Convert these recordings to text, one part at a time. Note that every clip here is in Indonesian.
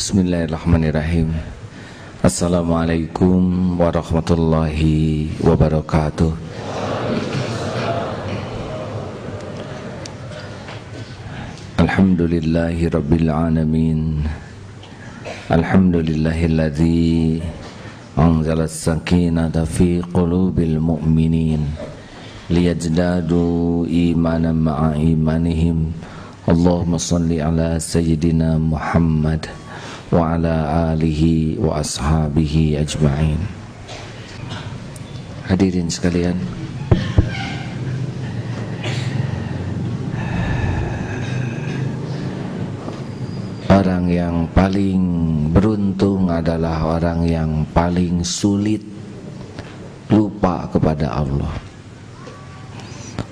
Bismillahirrahmanirrahim. Assalamualaikum warahmatullahi wabarakatuh. Alhamdulillahi rabbil alamin. Alhamdulillahilladzi anzala as-sakinata fi qulubil mu'minin liyazdadu imanan ma'a imanihim. Allahumma salli ala sayyidina Muhammad wa ala alihi wa ashabihi ajma'in. Hadirin sekalian, orang yang paling beruntung adalah orang yang paling sulit lupa kepada Allah.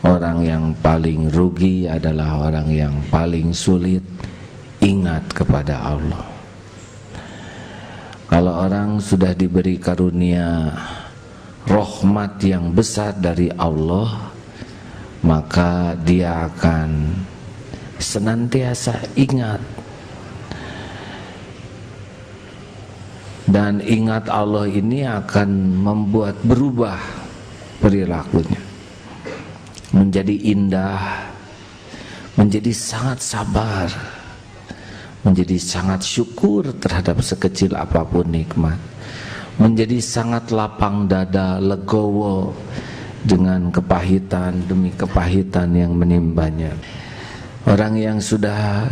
Orang yang paling rugi adalah orang yang paling sulit ingat kepada Allah. Kalau orang sudah diberi karunia rahmat yang besar dari Allah, maka dia akan senantiasa ingat. Dan ingat Allah ini akan membuat berubah perilakunya, menjadi indah, menjadi sangat sabar, menjadi sangat syukur terhadap sekecil apapun nikmat, menjadi sangat lapang dada, legowo dengan kepahitan demi kepahitan yang menimpanya. Orang yang sudah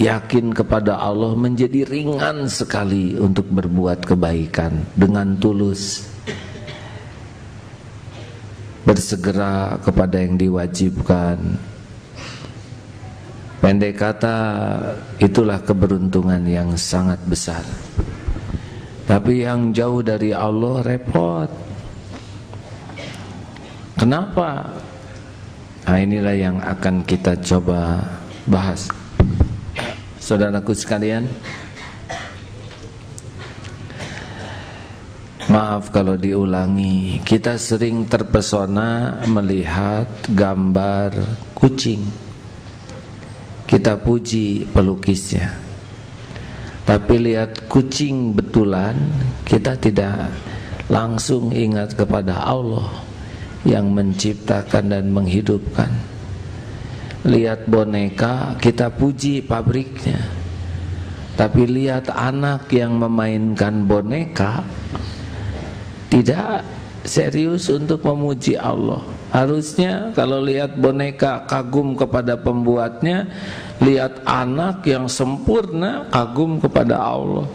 yakin kepada Allah menjadi ringan sekali untuk berbuat kebaikan dengan tulus, bersegera kepada yang diwajibkan. Pendek kata, itulah keberuntungan yang sangat besar. Tapi yang jauh dari Allah repot. Kenapa? Nah, inilah yang akan kita coba bahas. Saudaraku sekalian, maaf kalau diulangi, kita sering terpesona melihat gambar kucing. Kita puji pelukisnya, tapi lihat kucing betulan, kita tidak langsung ingat kepada Allah yang menciptakan dan menghidupkan. Lihat boneka, kita puji pabriknya, tapi lihat anak yang memainkan boneka, tidak serius untuk memuji Allah. Harusnya kalau lihat boneka kagum kepada pembuatnya, lihat anak yang sempurna kagum kepada Allah.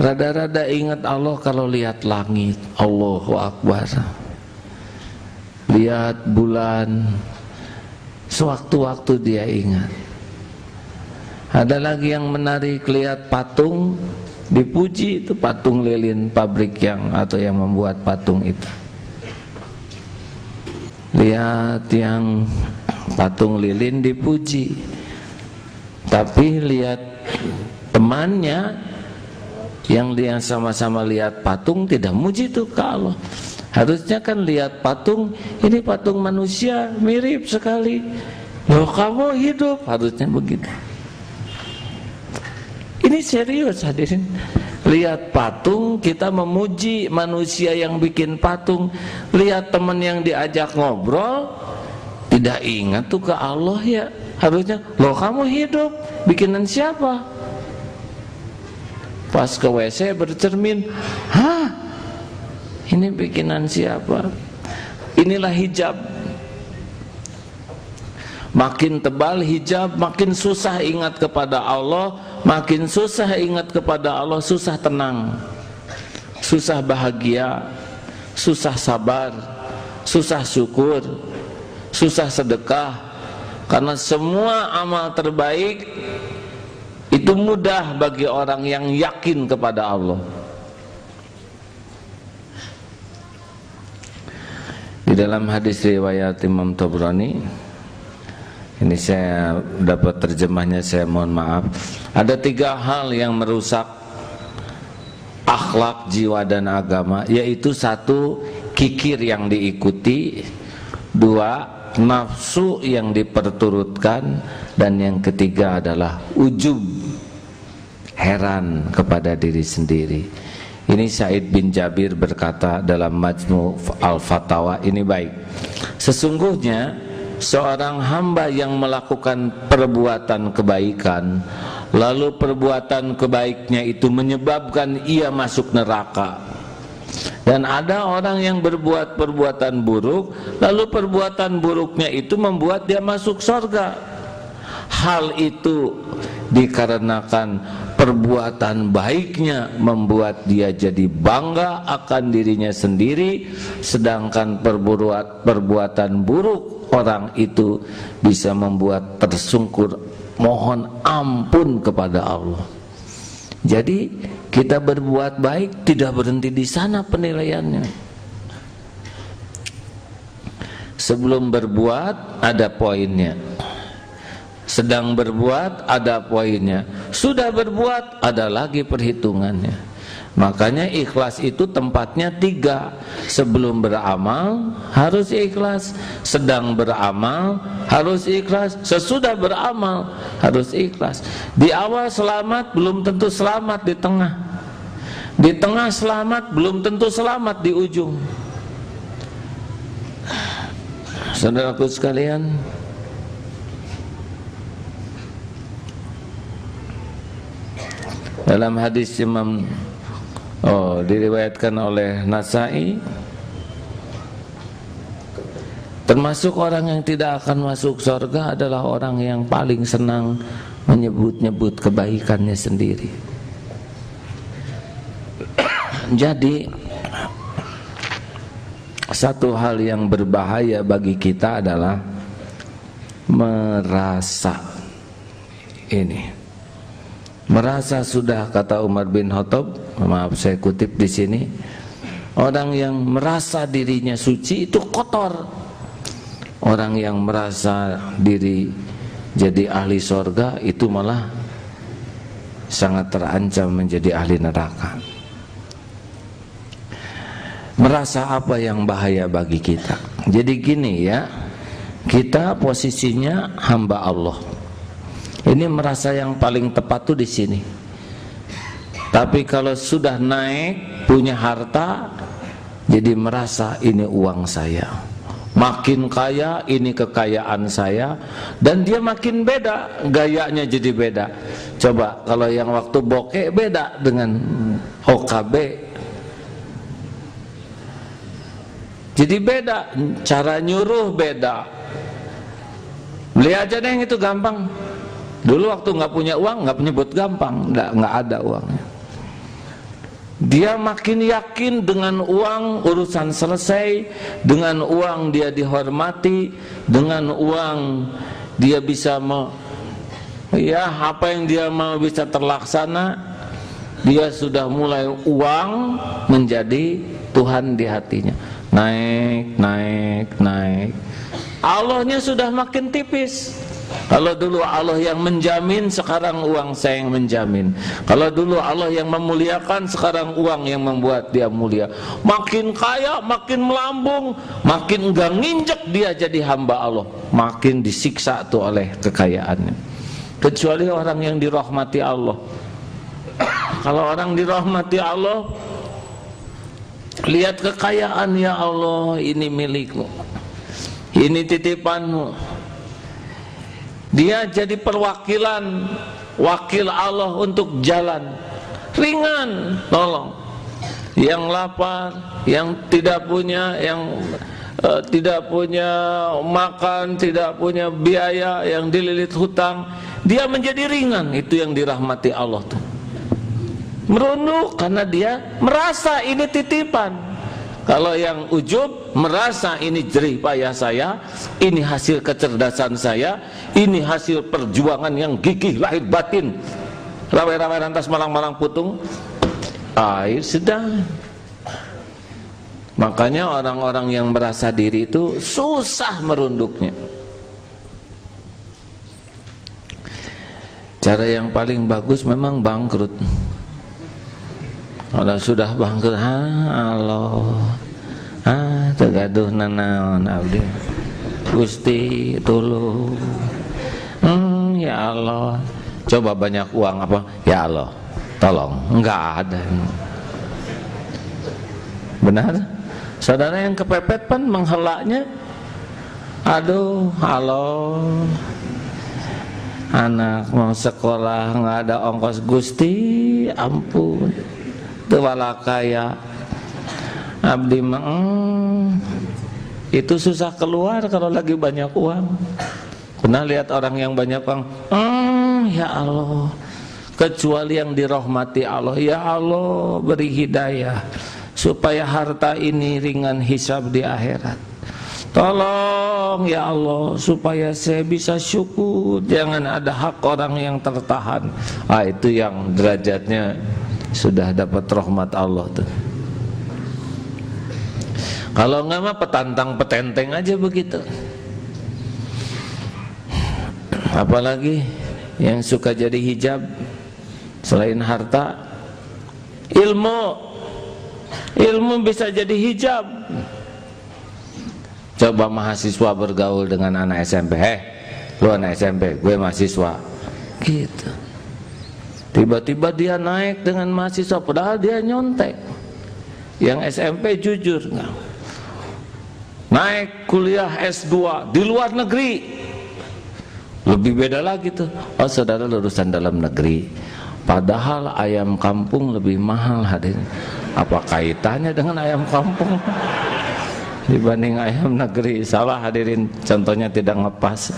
Rada-rada ingat Allah kalau lihat langit, Allahu Akbar. Lihat bulan, sewaktu-waktu dia ingat. Ada lagi yang menarik, lihat patung, dipuji, itu patung lilin pabrik yang atau yang membuat patung itu. Lihat yang patung lilin dipuji, tapi lihat temannya yang dia sama-sama lihat patung tidak muji itu ke Allah. Harusnya kan lihat patung, ini patung manusia mirip sekali, loh kamu hidup, harusnya begitu. Ini serius hadirin. Lihat patung, kita memuji manusia yang bikin patung. Lihat teman yang diajak ngobrol, tidak ingat tuh ke Allah ya. Harusnya, loh kamu hidup, bikinan siapa? Pas ke WC bercermin, hah? Ini bikinan siapa? Inilah hijab. Makin tebal hijab, makin susah ingat kepada Allah. Makin susah ingat kepada Allah, susah tenang, susah bahagia, susah sabar, susah syukur, susah sedekah. Karena semua amal terbaik itu mudah bagi orang yang yakin kepada Allah. Di dalam hadis riwayat Imam Tabrani, ini saya dapat terjemahnya, saya mohon maaf. Ada 3 hal yang merusak akhlak, jiwa dan agama, yaitu 1, kikir yang diikuti, 2, nafsu yang diperturutkan, dan yang ketiga adalah ujub, heran kepada diri sendiri. Ini Sa'id bin Jabir berkata dalam Majmu' al-Fatawa, ini baik. Sesungguhnya seorang hamba yang melakukan perbuatan kebaikan, lalu perbuatan kebaiknya itu menyebabkan ia masuk neraka, dan ada orang yang berbuat perbuatan buruk, lalu perbuatan buruknya itu membuat dia masuk surga. Hal itu dikarenakan perbuatan baiknya membuat dia jadi bangga akan dirinya sendiri, sedangkan perbuatan buruk orang itu bisa membuat tersungkur mohon ampun kepada Allah. Jadi kita berbuat baik tidak berhenti di sana penilaiannya. Sebelum berbuat ada poinnya, sedang berbuat ada poinnya, sudah berbuat ada lagi perhitungannya. Makanya ikhlas itu tempatnya 3. Sebelum beramal harus ikhlas, sedang beramal harus ikhlas, sesudah beramal harus ikhlas. Di awal selamat belum tentu selamat di tengah selamat belum tentu selamat di ujung. Saudaraku sekalian, dalam hadis diriwayatkan oleh Nasai, termasuk orang yang tidak akan masuk surga adalah orang yang paling senang menyebut-nyebut kebaikannya sendiri. Jadi satu hal yang berbahaya bagi kita adalah merasa merasa sudah, kata Umar bin Khattab, maaf saya kutip di sini, orang yang merasa dirinya suci itu kotor. Orang yang merasa diri jadi ahli surga itu malah sangat terancam menjadi ahli neraka. Merasa apa yang bahaya bagi kita? Jadi gini ya, kita posisinya hamba Allah. Ini merasa yang paling tepat tuh di sini. Tapi kalau sudah naik punya harta, jadi merasa ini uang saya. Makin kaya ini kekayaan saya, dan dia makin beda, gayanya jadi beda. Coba kalau yang waktu bokeh beda dengan OKB. Jadi beda, cara nyuruh beda. Beli aja deh yang itu gampang. Dulu waktu nggak punya uang, nggak menyebut gampang, nggak ada uangnya. Dia makin yakin dengan uang urusan selesai, dengan uang dia dihormati, dengan uang dia bisa apa yang dia mau bisa terlaksana. Dia sudah mulai uang menjadi Tuhan di hatinya. Naik. Allahnya sudah makin tipis. Kalau dulu Allah yang menjamin, sekarang uang saya yang menjamin. Kalau dulu Allah yang memuliakan, sekarang uang yang membuat dia mulia. Makin kaya, makin melambung, makin enggak nginjek dia jadi hamba Allah, makin disiksa tuh oleh kekayaannya. Kecuali orang yang dirahmati Allah. Kalau orang dirahmati Allah, lihat kekayaan, ya Allah, ini milikmu, ini titipanmu. Dia jadi perwakilan, wakil Allah untuk jalan ringan, tolong. Yang lapar, yang tidak punya, tidak punya makan, tidak punya biaya, yang dililit hutang, dia menjadi ringan. Itu yang dirahmati Allah tuh. Merunduk karena dia merasa ini titipan. Kalau yang ujub merasa ini jerih payah saya, ini hasil kecerdasan saya, ini hasil perjuangan yang gigih lahir batin. Rawai-rawai rantas malang-malang putung, air sedang. Makanya orang-orang yang merasa diri itu susah merunduknya. Cara yang paling bagus memang bangkrut. Kalau sudah bangkrut, Allah, tergaduh nanaon abdi. Gusti tolong. Ya Allah, coba banyak uang apa? Ya Allah, tolong. Enggak ada. Benar? Saudara yang kepepet pan menghelaknya, aduh, halo, anak mau sekolah nggak ada ongkos, Gusti, ampun, tuwala kaya, abdi itu susah keluar kalau lagi banyak uang. Pernah lihat orang yang banyak uang? Ya Allah, kecuali yang dirahmati Allah. Ya Allah, beri hidayah supaya harta ini ringan hisab di akhirat. Tolong ya Allah supaya saya bisa syukur, jangan ada hak orang yang tertahan. Itu yang derajatnya sudah dapat rahmat Allah tuh. Kalau enggak mah petantang petenteng aja begitu. Apalagi yang suka jadi hijab selain harta, ilmu bisa jadi hijab. Coba mahasiswa bergaul dengan anak SMP, lu anak SMP, gue mahasiswa, gitu. Tiba-tiba dia naik dengan mahasiswa, padahal dia nyontek. Yang SMP jujur, nggak. Naik kuliah S2 di luar negeri, lebih beda lagi tuh. Oh saudara lulusan dalam negeri, padahal ayam kampung lebih mahal hadirin. Apa kaitannya dengan ayam kampung dibanding ayam negeri? Salah hadirin, contohnya tidak ngepas.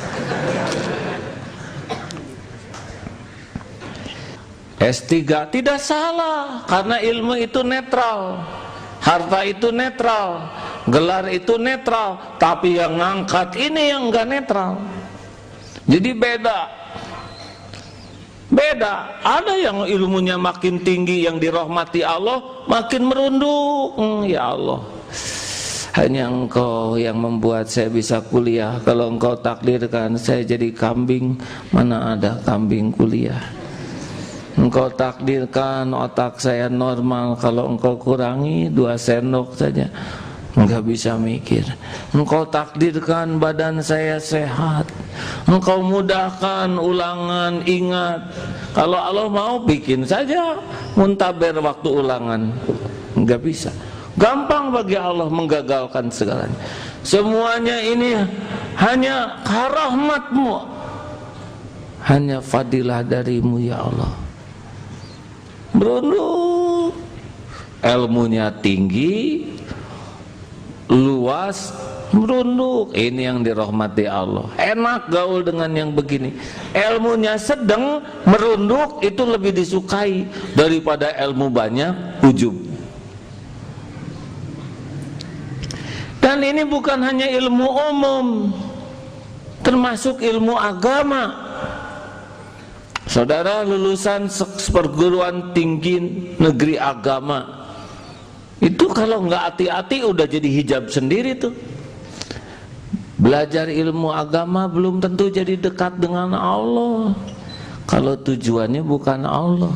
S3 tidak salah, karena ilmu itu netral, harta itu netral, gelar itu netral, tapi yang ngangkat ini yang enggak netral. Jadi beda. Ada yang ilmunya makin tinggi, yang dirahmati Allah, makin merunduk. Ya Allah, hanya Engkau yang membuat saya bisa kuliah. Kalau Engkau takdirkan saya jadi kambing, mana ada kambing kuliah. Engkau takdirkan otak saya normal, kalau Engkau kurangi 2 sendok saja, enggak bisa mikir. Engkau takdirkan badan saya sehat, Engkau mudahkan ulangan, ingat. Kalau Allah mau bikin saja muntaber waktu ulangan, enggak bisa. Gampang bagi Allah menggagalkan segalanya. Semuanya ini hanya rahmat-Mu, hanya fadilah darimu ya Allah. Berunduk, ilmunya tinggi, luas, merunduk. Ini yang dirahmati Allah. Enak gaul dengan yang begini. Ilmunya sedang, merunduk, itu lebih disukai daripada ilmu banyak, ujub. Dan ini bukan hanya ilmu umum, termasuk ilmu agama. Saudara lulusan perguruan tinggi negeri agama, itu kalau nggak hati-hati udah jadi hijab sendiri tuh. Belajar ilmu agama belum tentu jadi dekat dengan Allah kalau tujuannya bukan Allah.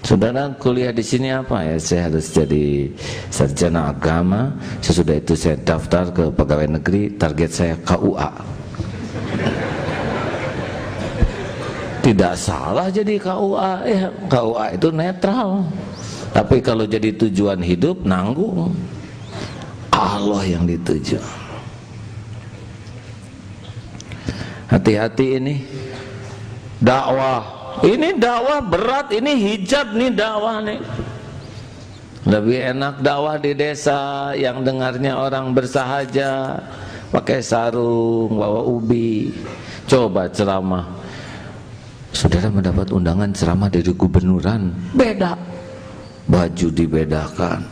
Saudara kuliah di sini apa ya? Saya harus jadi sarjana agama. Sesudah itu saya daftar ke pegawai negeri. Target saya KUA. Tidak salah jadi KUA. KUA itu netral. Tapi kalau jadi tujuan hidup, nanggung. Allah yang dituju. Hati-hati ini dakwah. Ini dakwah berat, ini hijab nih dakwah nih. Lebih enak dakwah di desa yang dengarnya orang bersahaja, pakai sarung, bawa ubi. Coba ceramah. Saudara mendapat undangan ceramah dari gubernuran, beda. Baju dibedakan.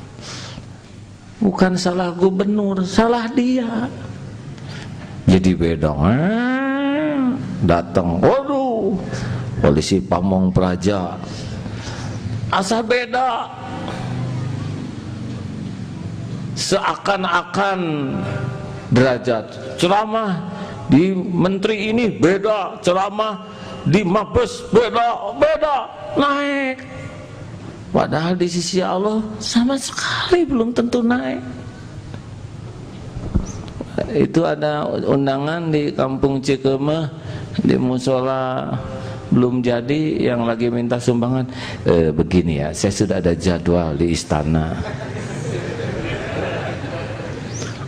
Bukan salah gubernur, salah dia. Jadi beda. Datang, waduh, polisi Pamong Praja. Asa beda. Seakan-akan derajat. Ceramah di menteri ini beda, ceramah di Mabes beda, naik. Padahal di sisi Allah sama sekali belum tentu naik. Itu ada undangan di kampung Cikemeh, di musola belum jadi, yang lagi minta sumbangan. Begini ya, saya sudah ada jadwal di istana.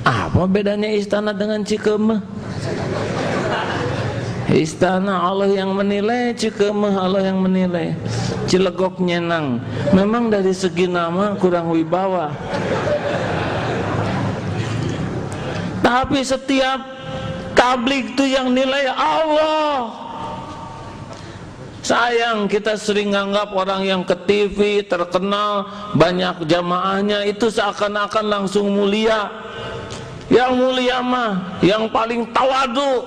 Apa bedanya istana dengan Cikemeh? Istana Allah yang menilai, Cikemeh Allah yang menilai. Cilegok Nyenang memang dari segi nama kurang wibawa, tapi setiap tablik itu yang nilai Allah. Sayang kita sering anggap orang yang ke TV terkenal banyak jamaahnya itu seakan-akan langsung mulia. Yang mulia mah yang paling tawadu,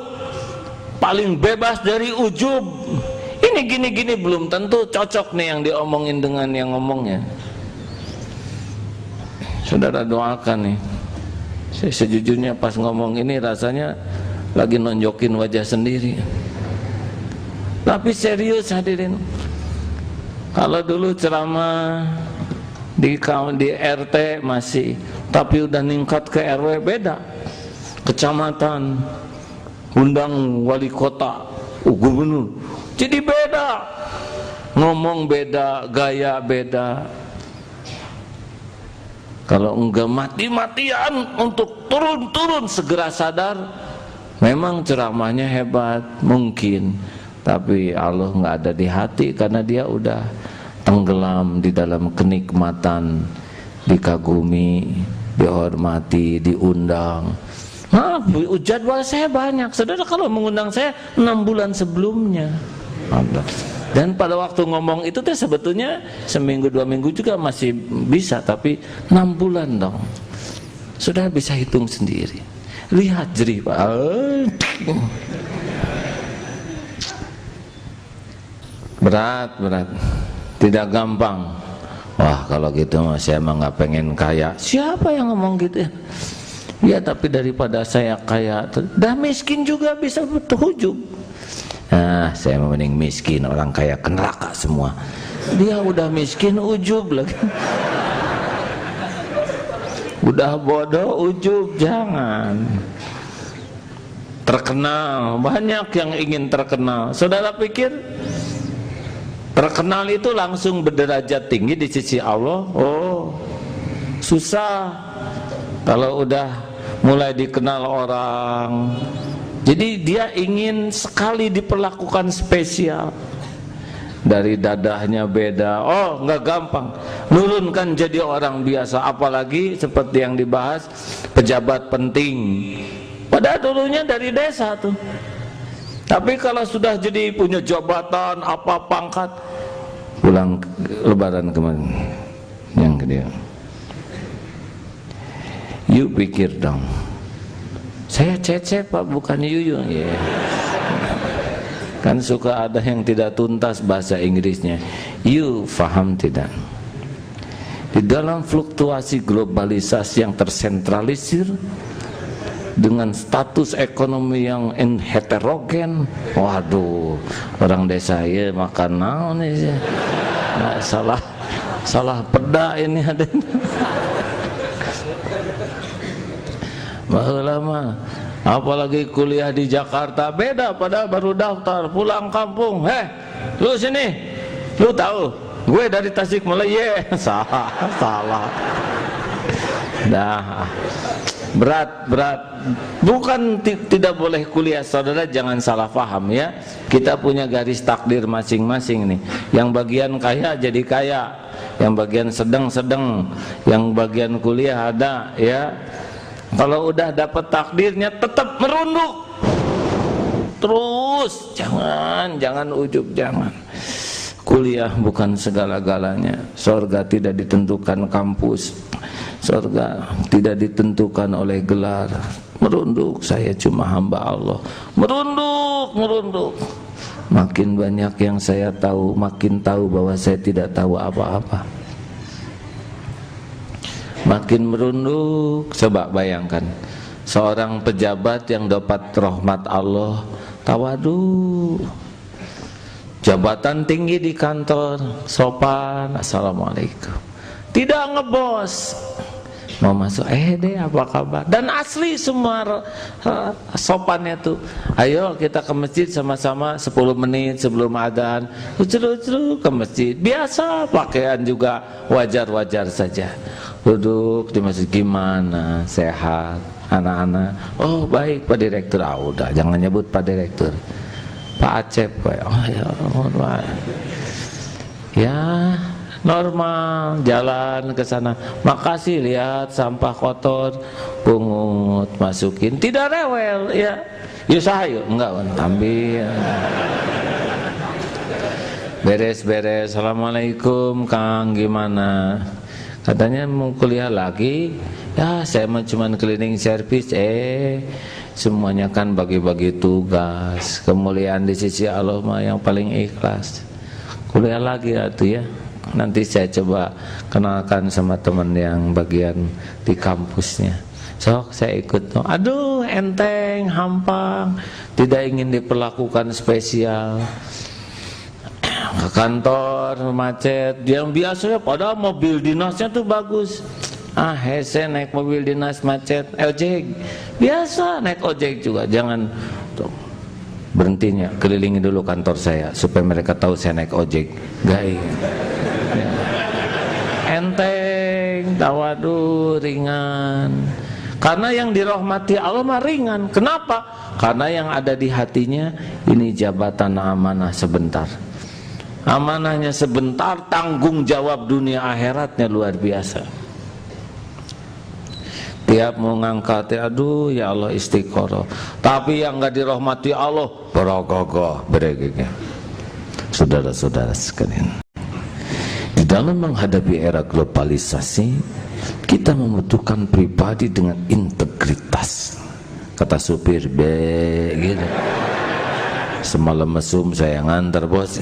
paling bebas dari ujub. Ini gini-gini belum tentu cocok nih yang diomongin dengan yang ngomongnya. Saudara doakan nih. Saya sejujurnya pas ngomong ini rasanya lagi nonjokin wajah sendiri. Tapi serius hadirin. Kalau dulu ceramah di RT masih, tapi udah ningkat ke RW beda. Kecamatan, undang wali kota, gubernur. Jadi beda, ngomong beda, gaya beda. Kalau enggak mati-matian untuk turun-turun segera sadar, memang ceramahnya hebat mungkin, tapi Allah nggak ada di hati karena dia udah tenggelam di dalam kenikmatan, dikagumi, dihormati, diundang. Maaf, jadwal saya banyak. Saudara kalau mengundang saya 6 bulan sebelumnya. Dan pada waktu ngomong itu teh sebetulnya seminggu 2 minggu juga masih bisa, tapi 6 bulan dong. Sudah bisa hitung sendiri. Lihat jerih Pak. Berat. Tidak gampang. Wah kalau gitu saya emang nggak pengen kaya. Siapa yang ngomong gitu ya? Ya tapi daripada saya kaya, dah miskin juga bisa berhujub. Nah, saya mending miskin, orang kaya ke neraka semua. Dia udah miskin ujub lagi. Udah bodoh ujub, jangan. Terkenal, banyak yang ingin terkenal. Saudara pikir terkenal itu langsung berderajat tinggi di sisi Allah? Oh, susah. Kalau udah mulai dikenal orang, jadi dia ingin sekali diperlakukan spesial. Dari dadahnya beda, oh nggak gampang nurunkan jadi orang biasa, apalagi seperti yang dibahas pejabat penting. Padahal dulunya dari desa tuh, tapi kalau sudah jadi punya jabatan apa pangkat, pulang lebaran kemarin yang gede. Yuk pikir dong, saya Cece Pak bukan Yuyu ya. Kan suka ada yang tidak tuntas bahasa Inggrisnya. You paham tidak? Di dalam fluktuasi globalisasi yang tersentralisir dengan status ekonomi yang heterogen, waduh, orang desa ya makan naon ya. Nah, salah peda ini ada. Lama, apalagi kuliah di Jakarta beda, padahal baru daftar pulang kampung. Lu sini, lu tahu gue dari Tasikmalaya. Salah. Dah berat. Bukan tidak boleh kuliah, saudara jangan salah paham ya. Kita punya garis takdir masing-masing nih. Yang bagian kaya jadi kaya, yang bagian sedang, yang bagian kuliah ada ya. Kalau udah dapat takdirnya tetap merunduk terus, jangan ujub, jangan. Kuliah bukan segala-galanya. Surga tidak ditentukan kampus, surga tidak ditentukan oleh gelar. Merunduk, saya cuma hamba Allah. Merunduk. Makin banyak yang saya tahu, makin tahu bahwa saya tidak tahu apa-apa. Makin merunduk. Coba bayangkan seorang pejabat yang dapat rahmat Allah, tawadu, jabatan tinggi di kantor, sopan, assalamualaikum, tidak ngebos, mau masuk, deh apa kabar, dan asli semua sopannya tuh, ayo kita ke masjid sama-sama 10 menit sebelum adzan, ucul-ucul ke masjid, biasa, pakaian juga wajar-wajar saja, duduk di masjid, gimana, sehat anak-anak, oh baik Pak Direktur, udah jangan nyebut Pak Direktur, Pak Acep, oh ya ya normal, jalan ke sana, makasih, lihat sampah kotor, pungut, masukin, tidak rewel, ya saya enggak, ambil, beres-beres, assalamualaikum Kang, gimana, katanya mau kuliah lagi, ya saya cuma cleaning service, semuanya kan bagi-bagi tugas, kemuliaan di sisi Allah mah yang paling ikhlas, kuliah lagi atuh ya. Nanti saya coba kenalkan sama teman yang bagian di kampusnya. Sok saya ikut. Aduh enteng, hampang, tidak ingin diperlakukan spesial. Ke kantor macet, yang biasanya padahal mobil dinasnya tuh bagus. Hese naik mobil dinas macet, ojek. Biasa naik ojek juga, jangan tuh. Berhentinya, kelilingi dulu kantor saya supaya mereka tahu saya naik ojek. Gaib. Enteng, tawadu, ringan. Karena yang dirahmati Allah mah ringan. Kenapa? Karena yang ada di hatinya ini jabatan amanah sebentar. Amanahnya sebentar, tanggung jawab dunia akhiratnya luar biasa. Tiap mau ngangkat, aduh ya Allah istiqoroh. Tapi yang enggak dirahmati Allah, berogoh-goh, beregegeh. Saudara-saudara sekalian, di dalam menghadapi era globalisasi, kita membutuhkan pribadi dengan integritas. Kata supir, gitu. Semalam mesum saya ngantar bos.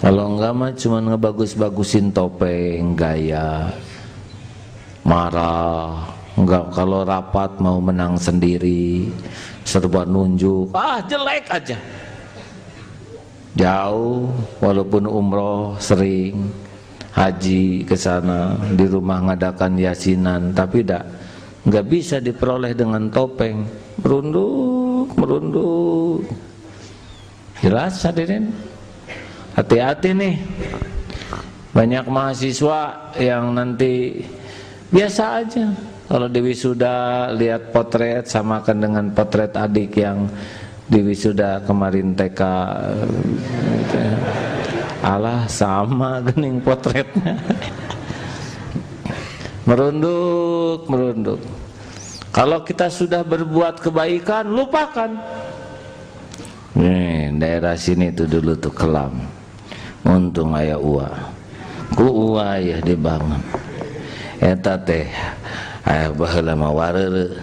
Kalau enggak mah cuma ngebagus-bagusin topeng, gaya, marah. Enggak, kalau rapat mau menang sendiri, serba nunjuk, jelek aja. Jauh, walaupun umroh sering, haji ke sana, di rumah ngadakan yasinan, tapi nggak bisa diperoleh dengan topeng, merunduk. Jelas hadirin, hati-hati nih, banyak mahasiswa yang nanti biasa aja, kalau di wisuda lihat potret, samakan dengan potret adik yang di wisuda kemarin TK, alah sama gening potretnya. Merunduk. Kalau kita sudah berbuat kebaikan, lupakan. Nih daerah sini tuh dulu tuh kelam, untung aya ku ya dibangun, eta teh aya baheula mah wareure,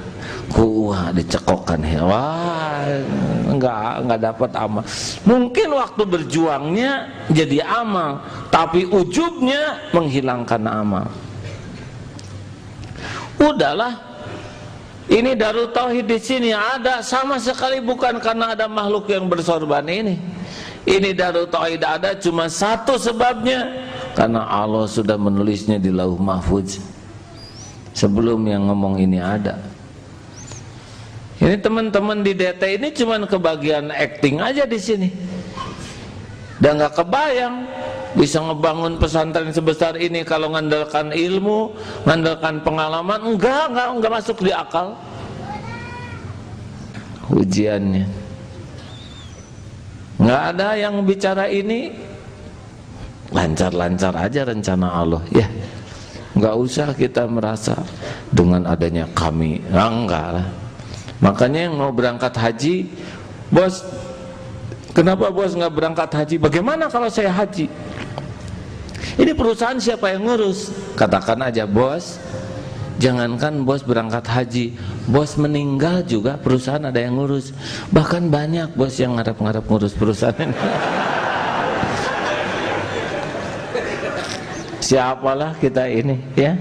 ku dicekokan, wah enggak dapat amal. Mungkin waktu berjuangnya jadi amal, tapi ujubnya menghilangkan amal. Udahlah, ini Darut Tauhid di sini ada sama sekali bukan karena ada makhluk yang bersorban ini. Ini Darut Tauhid ada cuma satu sebabnya, karena Allah sudah menulisnya di Lauh Mahfuz sebelum yang ngomong ini ada. Ini teman-teman di DT ini cuman kebagian acting aja di sini. Dan nggak kebayang bisa ngebangun pesantren sebesar ini kalau ngandalkan ilmu, ngandalkan pengalaman, enggak masuk di akal. Ujiannya nggak ada yang bicara ini, lancar-lancar aja rencana Allah ya. Nggak usah kita merasa dengan adanya kami, enggak lah. Makanya yang mau berangkat haji, bos, kenapa bos nggak berangkat haji? Bagaimana kalau saya haji? Ini perusahaan siapa yang ngurus? Katakan aja bos, jangankan bos berangkat haji, bos meninggal juga perusahaan ada yang ngurus. Bahkan banyak bos yang ngarep-ngarep ngurus perusahaan ini. Siapalah kita ini ya,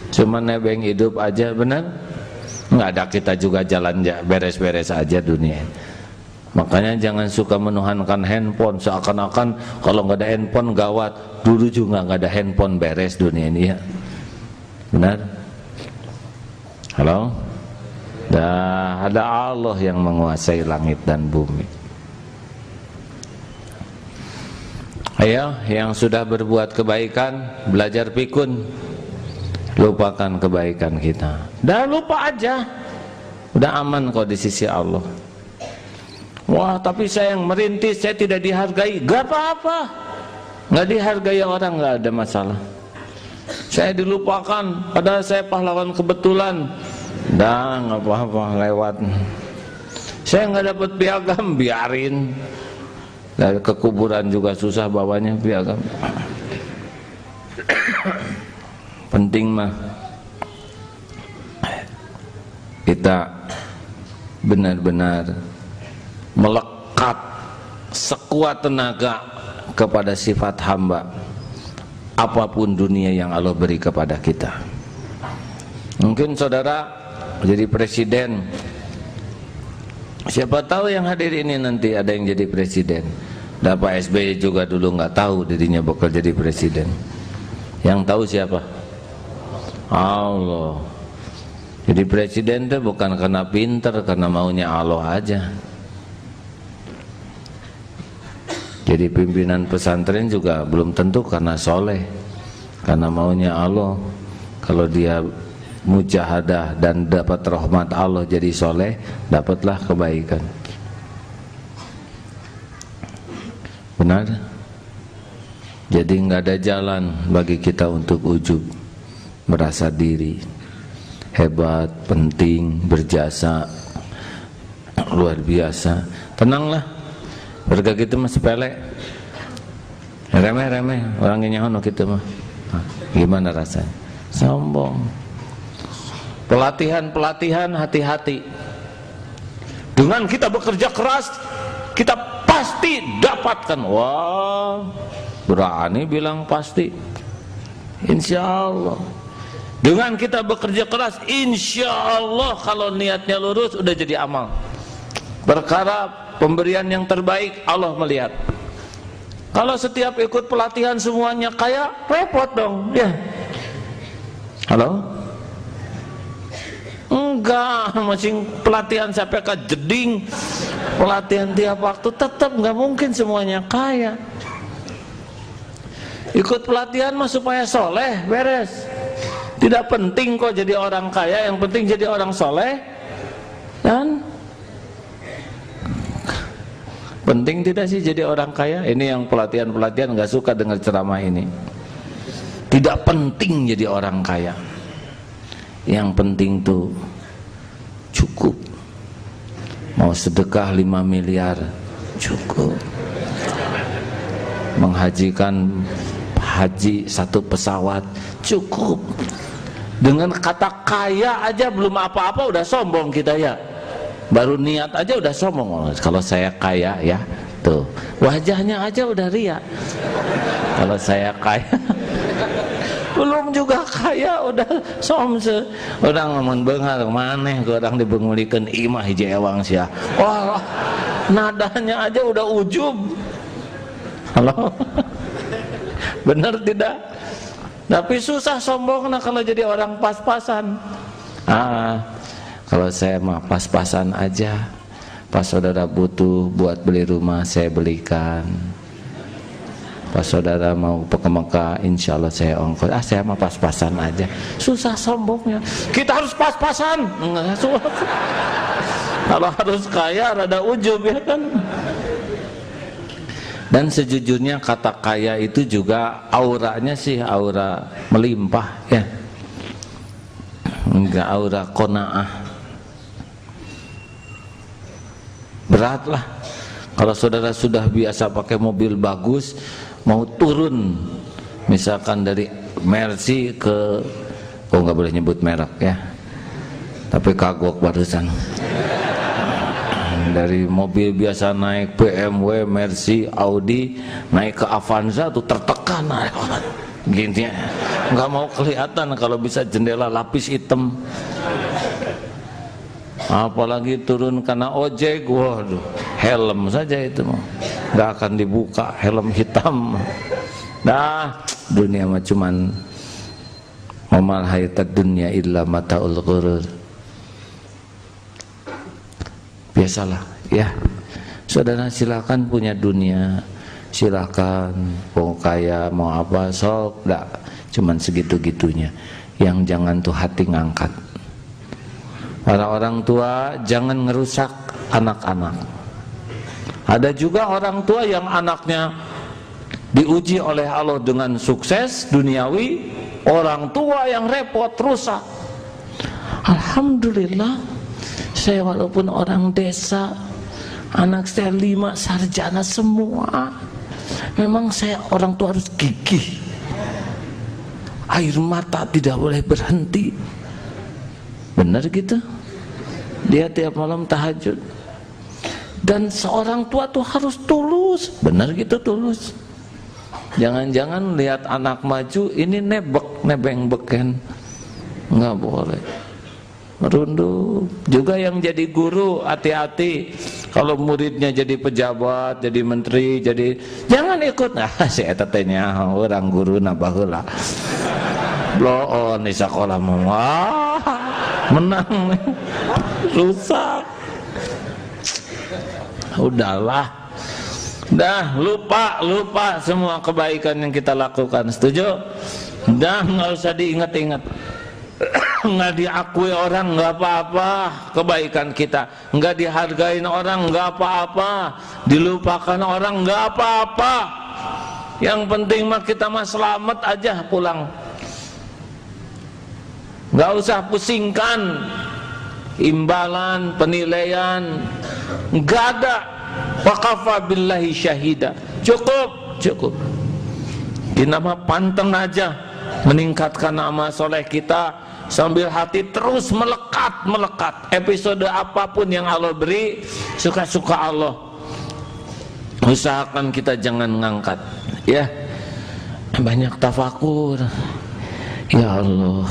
cuma nebeng hidup aja, benar? Nggak ada, kita juga jalan beres-beres aja dunia. Makanya jangan suka menuhankan handphone, seakan-akan kalau nggak ada handphone gawat. Dulu juga nggak ada handphone, beres dunia ini ya. Benar? Halo? Dah ada Allah yang menguasai langit dan bumi. Ayo, yang sudah berbuat kebaikan, belajar pikun. Lupakan kebaikan kita. Dah lupa aja. Udah aman kok di sisi Allah. Wah, tapi saya yang merintis, saya tidak dihargai. Gak apa-apa. Gak dihargai orang, gak ada masalah. Saya dilupakan, padahal saya pahlawan kebetulan. Dah, gak apa-apa, lewat. Saya gak dapat piagam, biarin. Dari kekuburan juga susah bawanya piagam. Penting mah kita benar-benar melekat sekuat tenaga kepada sifat hamba, apapun dunia yang Allah beri kepada kita. Mungkin saudara jadi presiden, siapa tahu yang hadir ini nanti ada yang jadi presiden. Dan Pak SBY juga dulu nggak tahu dirinya bakal jadi presiden. Yang tahu siapa? Allah. Jadi presiden itu bukan karena pinter, karena maunya Allah aja. Jadi pimpinan pesantren juga belum tentu karena soleh, karena maunya Allah. Kalau dia mujahadah dan dapat rahmat Allah jadi soleh, dapatlah kebaikan. Benar? Jadi nggak ada jalan bagi kita untuk ujub, merasa diri hebat, penting, berjasa, luar biasa. Tenanglah, warga kita mah sepele, remeh-remeh, orangnya nyahono kita mah. Gimana rasanya? Sombong. Pelatihan hati-hati. Dengan kita bekerja keras, kita pasti dapatkan. Wah, berani bilang pasti. Insya Allah. Dengan kita bekerja keras, insya Allah kalau niatnya lurus udah jadi amal. Perkara pemberian yang terbaik Allah melihat. Kalau setiap ikut pelatihan semuanya kaya, repot dong, ya. Halo? Enggak, masih pelatihan sampai ke jeding, pelatihan tiap waktu, tetap nggak mungkin semuanya kaya. Ikut pelatihan mah supaya soleh, beres. Tidak penting kok jadi orang kaya, yang penting jadi orang soleh. Dan penting tidak sih jadi orang kaya? Ini yang pelatihan-pelatihan nggak suka dengar ceramah ini. Tidak penting jadi orang kaya. Yang penting tuh cukup. Mau sedekah 5 miliar cukup. Menghajikan haji 1 pesawat cukup. Dengan kata kaya aja belum apa-apa udah sombong kita ya. Baru niat aja udah sombong. Kalau saya kaya ya, tuh wajahnya aja udah ria. Kalau saya kaya belum juga kaya udah somse. Orang ngomong benghar maneh ke orang dibengulikeun imah hiji ewang sia. Wah, nadanya aja udah ujub. Halo. Benar tidak? Tapi susah sombong kalau jadi orang pas-pasan. Kalau saya mah pas-pasan aja. Pas saudara butuh buat beli rumah, saya belikan. Pas saudara mau ke Mekah, insya Allah saya ongkos. Saya mah pas-pasan aja. Susah sombongnya. Kita harus pas-pasan. Kalau harus kaya, rada ujub ya kan. Dan sejujurnya kata kaya itu juga auranya sih aura melimpah ya. Enggak aura qanaah. Berat lah. Kalau saudara sudah biasa pakai mobil bagus, mau turun misalkan dari Mercy ke, nggak boleh nyebut merek ya. Tapi kagok barusan. Dari mobil biasa naik BMW, Mercy, Audi, naik ke Avanza tuh tertekan gini, nggak mau kelihatan kalau bisa jendela lapis hitam. Apalagi turun karena ojek, waduh, helm saja itu mah nggak akan dibuka, helm hitam. Nah, dunia mah cuman wa mal hayatad dunya illa mataul ghurur. Biasalah ya. Saudara silakan punya dunia, silakan mau kaya mau apa sok, enggak cuman segitu-gitunya. Yang jangan tuh hati ngangkat. Para orang tua jangan ngerusak anak-anak. Ada juga orang tua yang anaknya diuji oleh Allah dengan sukses duniawi, orang tua yang repot, rusak. Alhamdulillah, saya walaupun orang desa, anak saya 5 sarjana semua. Memang saya orang tua harus gigih, air mata tidak boleh berhenti. Benar gitu. Dia tiap malam tahajud. Dan seorang tua tuh harus tulus. Benar gitu, tulus. Jangan-jangan lihat anak maju ini nebeng-beken. Nggak boleh. Merunduk. Juga yang jadi guru, hati-hati. Kalau muridnya jadi pejabat, jadi menteri, jadi jangan ikut. Nah, si eta teh nya orang guru na baheula. Bloon di sekolah mah. Menang. Rusak. Udahlah. Dah lupa semua kebaikan yang kita lakukan. Setuju? Dah nggak usah diingat-ingat. Nggak diakui orang nggak apa-apa kebaikan kita, nggak dihargain orang nggak apa-apa, dilupakan orang nggak apa-apa. Yang penting mah kita mah selamat aja pulang. Nggak usah pusingkan imbalan, penilaian, nggak ada. Waqafa billahi syahida. Cukup. Kita mah panteng aja meningkatkan amal soleh kita sambil hati terus melekat. Episode apapun yang Allah beri, suka-suka Allah. Usahakan kita jangan ngangkat, ya. Banyak tafakur. Ya Allah,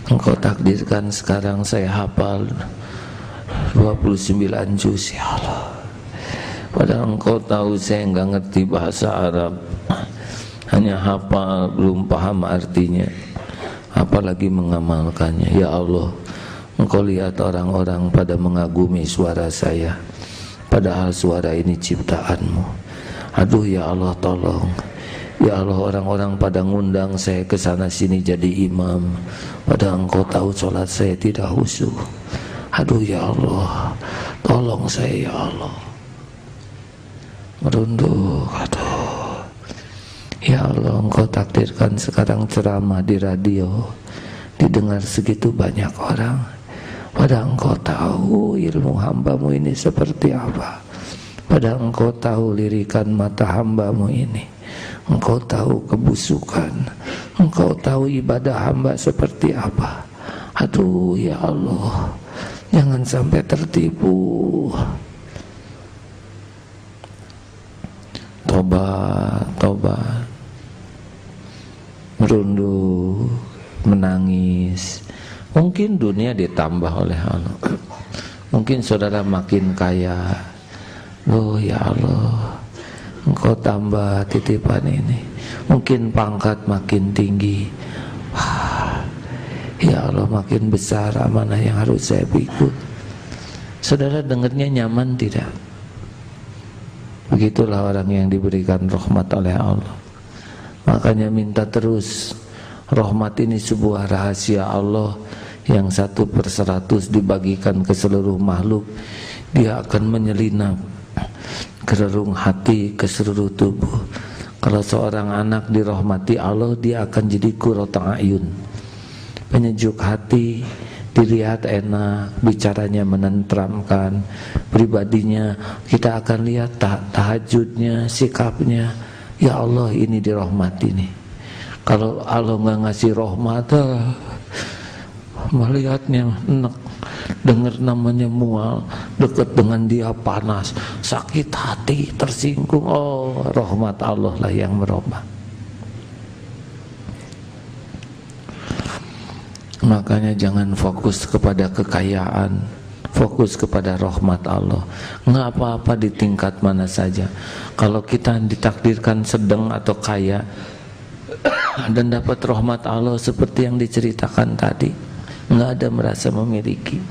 Engkau takdirkan sekarang saya hafal 29 juz, ya Allah. Padahal Engkau tahu saya nggak ngerti bahasa Arab, hanya hafal belum paham artinya, apalagi mengamalkannya. Ya Allah, Engkau lihat orang-orang pada mengagumi suara saya, padahal suara ini ciptaan-Mu. Aduh ya Allah, tolong. Ya Allah, orang-orang pada ngundang saya ke sana sini jadi imam, padahal Engkau tahu sholat saya tidak khusyuk. Aduh ya Allah, tolong saya ya Allah. Merunduk, aduh. Ya Allah, Engkau takdirkan sekarang ceramah di radio didengar segitu banyak orang, padahal Engkau tahu ilmu hamba-Mu ini seperti apa, padahal Engkau tahu lirikan mata hamba-Mu ini, Engkau tahu kebusukan, Engkau tahu ibadah hamba seperti apa. Aduh ya Allah, jangan sampai tertipu. Tobat, merunduk, menangis. Mungkin dunia ditambah oleh Allah, mungkin saudara makin kaya. Oh ya Allah, Engkau tambah titipan ini. Mungkin pangkat makin tinggi. Ya Allah, makin besar amanah yang harus saya pikul. Saudara dengarnya nyaman tidak? Begitulah orang yang diberikan rahmat oleh Allah. Makanya minta terus. Rahmat ini sebuah rahasia Allah yang 1/100 dibagikan ke seluruh makhluk. Dia akan menyelinap ke relung hati, ke seluruh tubuh. Kalau seorang anak dirahmati Allah, dia akan jadi qurratu a'yun, penyejuk hati, dilihat enak, bicaranya menenteramkan, pribadinya kita akan lihat tahajudnya, sikapnya. Ya Allah, ini dirahmati nih. Kalau Allah nggak ngasih rahmat, melihatnya enak, dengar namanya mual, dekat dengan dia panas, sakit hati, tersinggung. Oh, rahmat Allah lah yang merubah. Makanya jangan fokus kepada kekayaan, fokus kepada rahmat Allah. Nggak apa-apa di tingkat mana saja. Kalau kita ditakdirkan sedang atau kaya, dan dapat rahmat Allah seperti yang diceritakan tadi. Nggak ada merasa memiliki,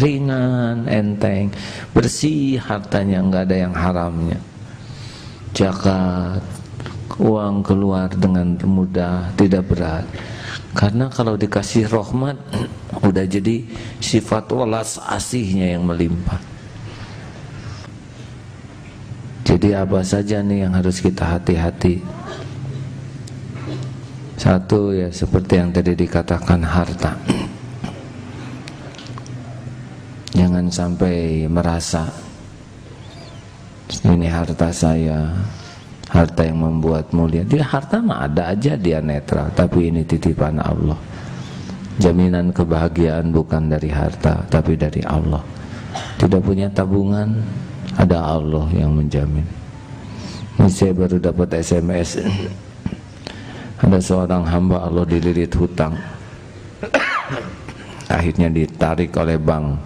ringan, enteng, bersih hartanya, nggak ada yang haramnya. Zakat, uang keluar dengan mudah, tidak berat. Karena kalau dikasih rahmat, udah jadi sifat welas asihnya yang melimpah. Jadi apa saja nih yang harus kita hati-hati? Satu ya seperti yang tadi dikatakan, harta. Jangan sampai merasa ini harta saya, harta yang membuat mulia. Dia harta mah ada aja, dia netral, tapi ini titipan Allah. Jaminan kebahagiaan bukan dari harta, tapi dari Allah. Tidak punya tabungan, ada Allah yang menjamin. Ini saya baru dapat SMS. Ada seorang hamba Allah dililit hutang, akhirnya ditarik oleh bank,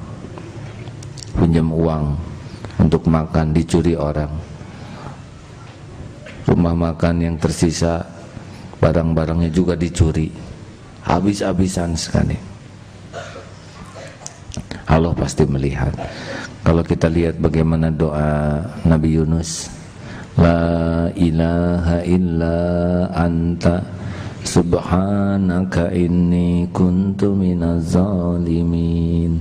pinjam uang untuk makan, dicuri orang. Rumah makan yang tersisa, barang-barangnya juga dicuri, habis-habisan sekali. Allah pasti melihat. Kalau kita lihat bagaimana doa Nabi Yunus, la ilaha illa anta subhanaka inni kuntu minaz zalimin.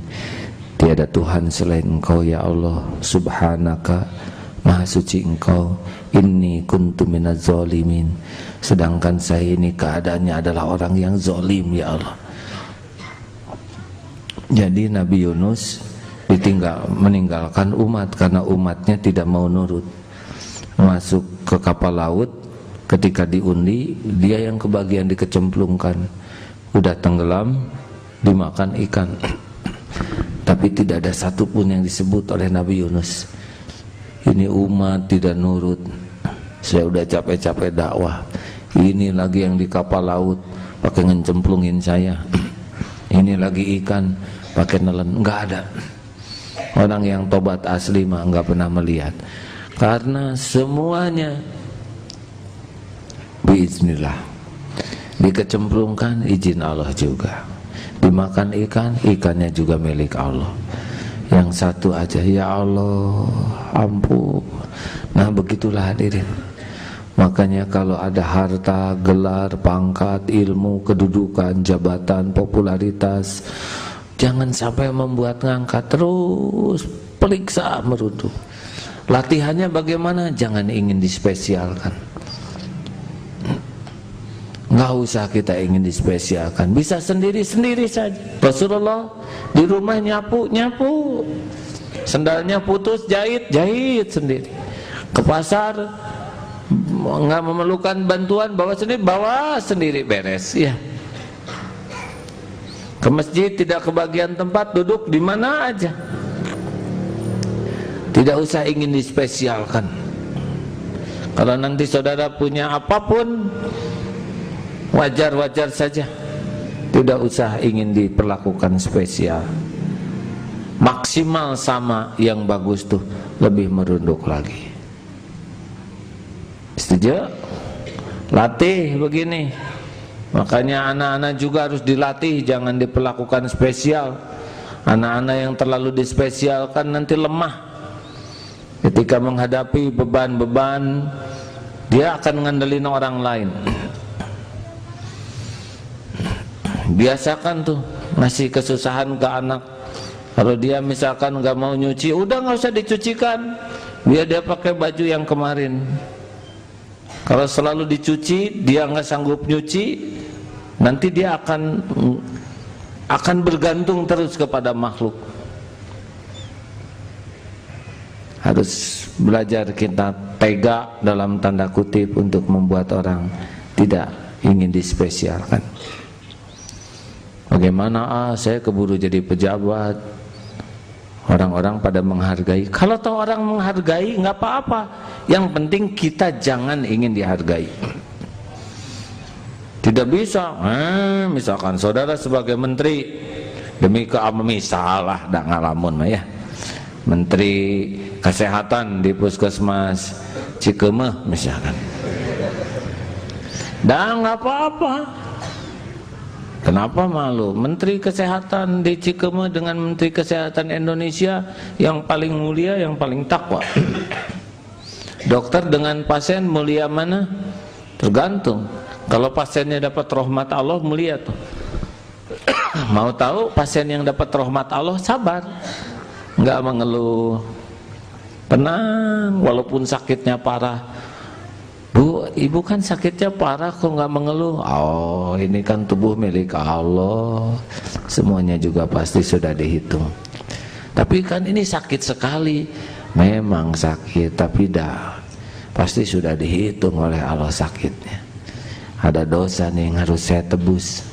Tiada Tuhan selain Engkau ya Allah, subhanaka, maha suci Engkau, inni kuntu minaz zalimin, sedangkan saya ini keadaannya adalah orang yang zalim ya Allah. Jadi Nabi Yunus meninggalkan umat karena umatnya tidak mau nurut. Masuk ke kapal laut, ketika diundi, dia yang kebagian dikecemplungkan. Udah tenggelam, dimakan ikan. Tapi tidak ada satupun yang disebut oleh Nabi Yunus, ini umat tidak nurut, saya udah capek-capek dakwah, ini lagi yang di kapal laut pakai ngecemplungin saya, ini lagi ikan pakai nelen. Enggak ada. Orang yang tobat asli mah enggak pernah melihat. Karena semuanya biiznillah. Dikecemplungkan izin Allah juga. Dimakan ikan, ikannya juga milik Allah. Yang satu aja, ya Allah, ampun. Nah begitulah hadirin. Makanya kalau ada harta, gelar, pangkat, ilmu, kedudukan, jabatan, popularitas, jangan sampai membuat ngangkat, terus periksa meruntuh. Latihannya bagaimana? Jangan ingin dispesialkan. Nggak usah kita ingin dispesialkan, bisa sendiri-sendiri saja. Rasulullah di rumah nyapu, sendalnya putus, jahit sendiri. Ke pasar nggak memerlukan bantuan, bawa sendiri beres ya. Ke masjid tidak kebagian tempat, duduk di mana aja. Tidak usah ingin dispesialkan. Kalau nanti saudara punya apapun, wajar-wajar saja. Tidak usah ingin diperlakukan spesial. Maksimal sama, yang bagus tuh lebih merunduk lagi. Setuju? Latih begini. Makanya anak-anak juga harus dilatih, jangan diperlakukan spesial. Anak-anak yang terlalu dispesialkan nanti lemah. Ketika menghadapi beban-beban, dia akan ngandelin orang lain. Biasakan tuh ngasih kesusahan ke anak. Kalau dia misalkan nggak mau nyuci, udah nggak usah dicucikan, biar dia pakai baju yang kemarin. Kalau selalu dicuci, dia nggak sanggup nyuci, nanti dia akan bergantung terus kepada makhluk. Harus belajar kita tega dalam tanda kutip untuk membuat orang tidak ingin dispesialkan. Bagaimana saya keburu jadi pejabat, orang-orang pada menghargai. Kalau tahu orang menghargai nggak apa-apa, yang penting kita jangan ingin dihargai. Tidak bisa, misalkan saudara sebagai menteri, demi misalah dak ngalamun mah ya, menteri kesehatan di puskesmas Cikemeh misalkan, Dan nggak apa-apa. Kenapa malu? Menteri Kesehatan di Cikeme dengan Menteri Kesehatan Indonesia yang paling mulia, yang paling takwa. Dokter dengan pasien mulia mana? Tergantung. Kalau pasiennya dapat rahmat Allah, mulia tuh. Mau tahu pasien yang dapat rahmat Allah, sabar, nggak mengeluh, tenang walaupun sakitnya parah. Bu, ibu kan sakitnya parah kok nggak mengeluh? Oh, ini kan tubuh milik Allah, semuanya juga pasti sudah dihitung. Tapi kan ini sakit sekali. Memang sakit, tapi dah pasti sudah dihitung oleh Allah sakitnya. Ada dosa nih yang harus saya tebus.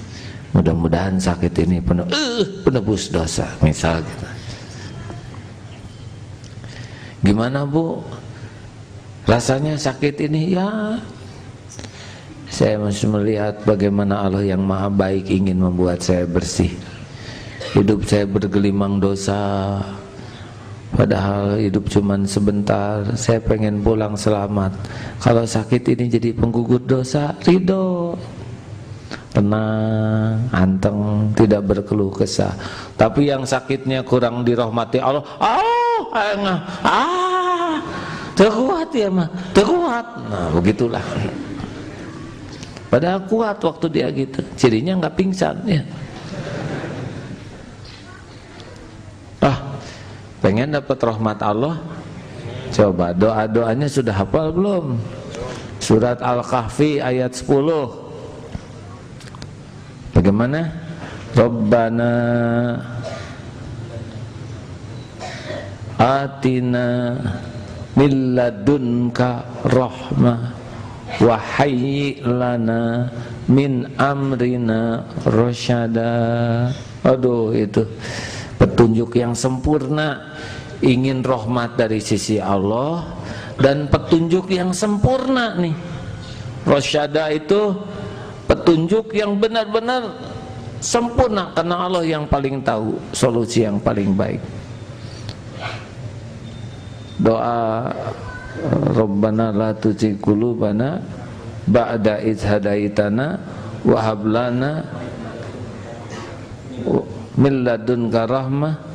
Mudah-mudahan sakit ini penebus dosa, misal gitu. Gimana Bu? Rasanya sakit ini? Ya, saya masih melihat bagaimana Allah yang maha baik ingin membuat saya bersih. Hidup saya bergelimang dosa, padahal hidup cuman sebentar. Saya pengen pulang selamat. Kalau sakit ini jadi penggugur dosa, ridho, tenang, anteng, tidak berkeluh kesah. Tapi yang sakitnya kurang dirahmati Allah, terkuat ya mah, terkuat. Nah begitulah. Padahal kuat waktu dia gitu, cirinya nggak pingsan ya. Pengen dapat rahmat Allah? Coba doa-doanya sudah hafal belum? Surat Al-Kahfi ayat 10. Bagaimana? Rabbana atina min ladunka rahmah wa hayyi lana min amrina rasyada. Aduh, itu petunjuk yang sempurna. Ingin rahmat dari sisi Allah dan petunjuk yang sempurna nih. Rasyada itu petunjuk yang benar-benar sempurna, karena Allah yang paling tahu solusi yang paling baik. Doa Rabbana la tuzigh qulubana ba'da idh hadaitana wa hab lana min ladunka rahmah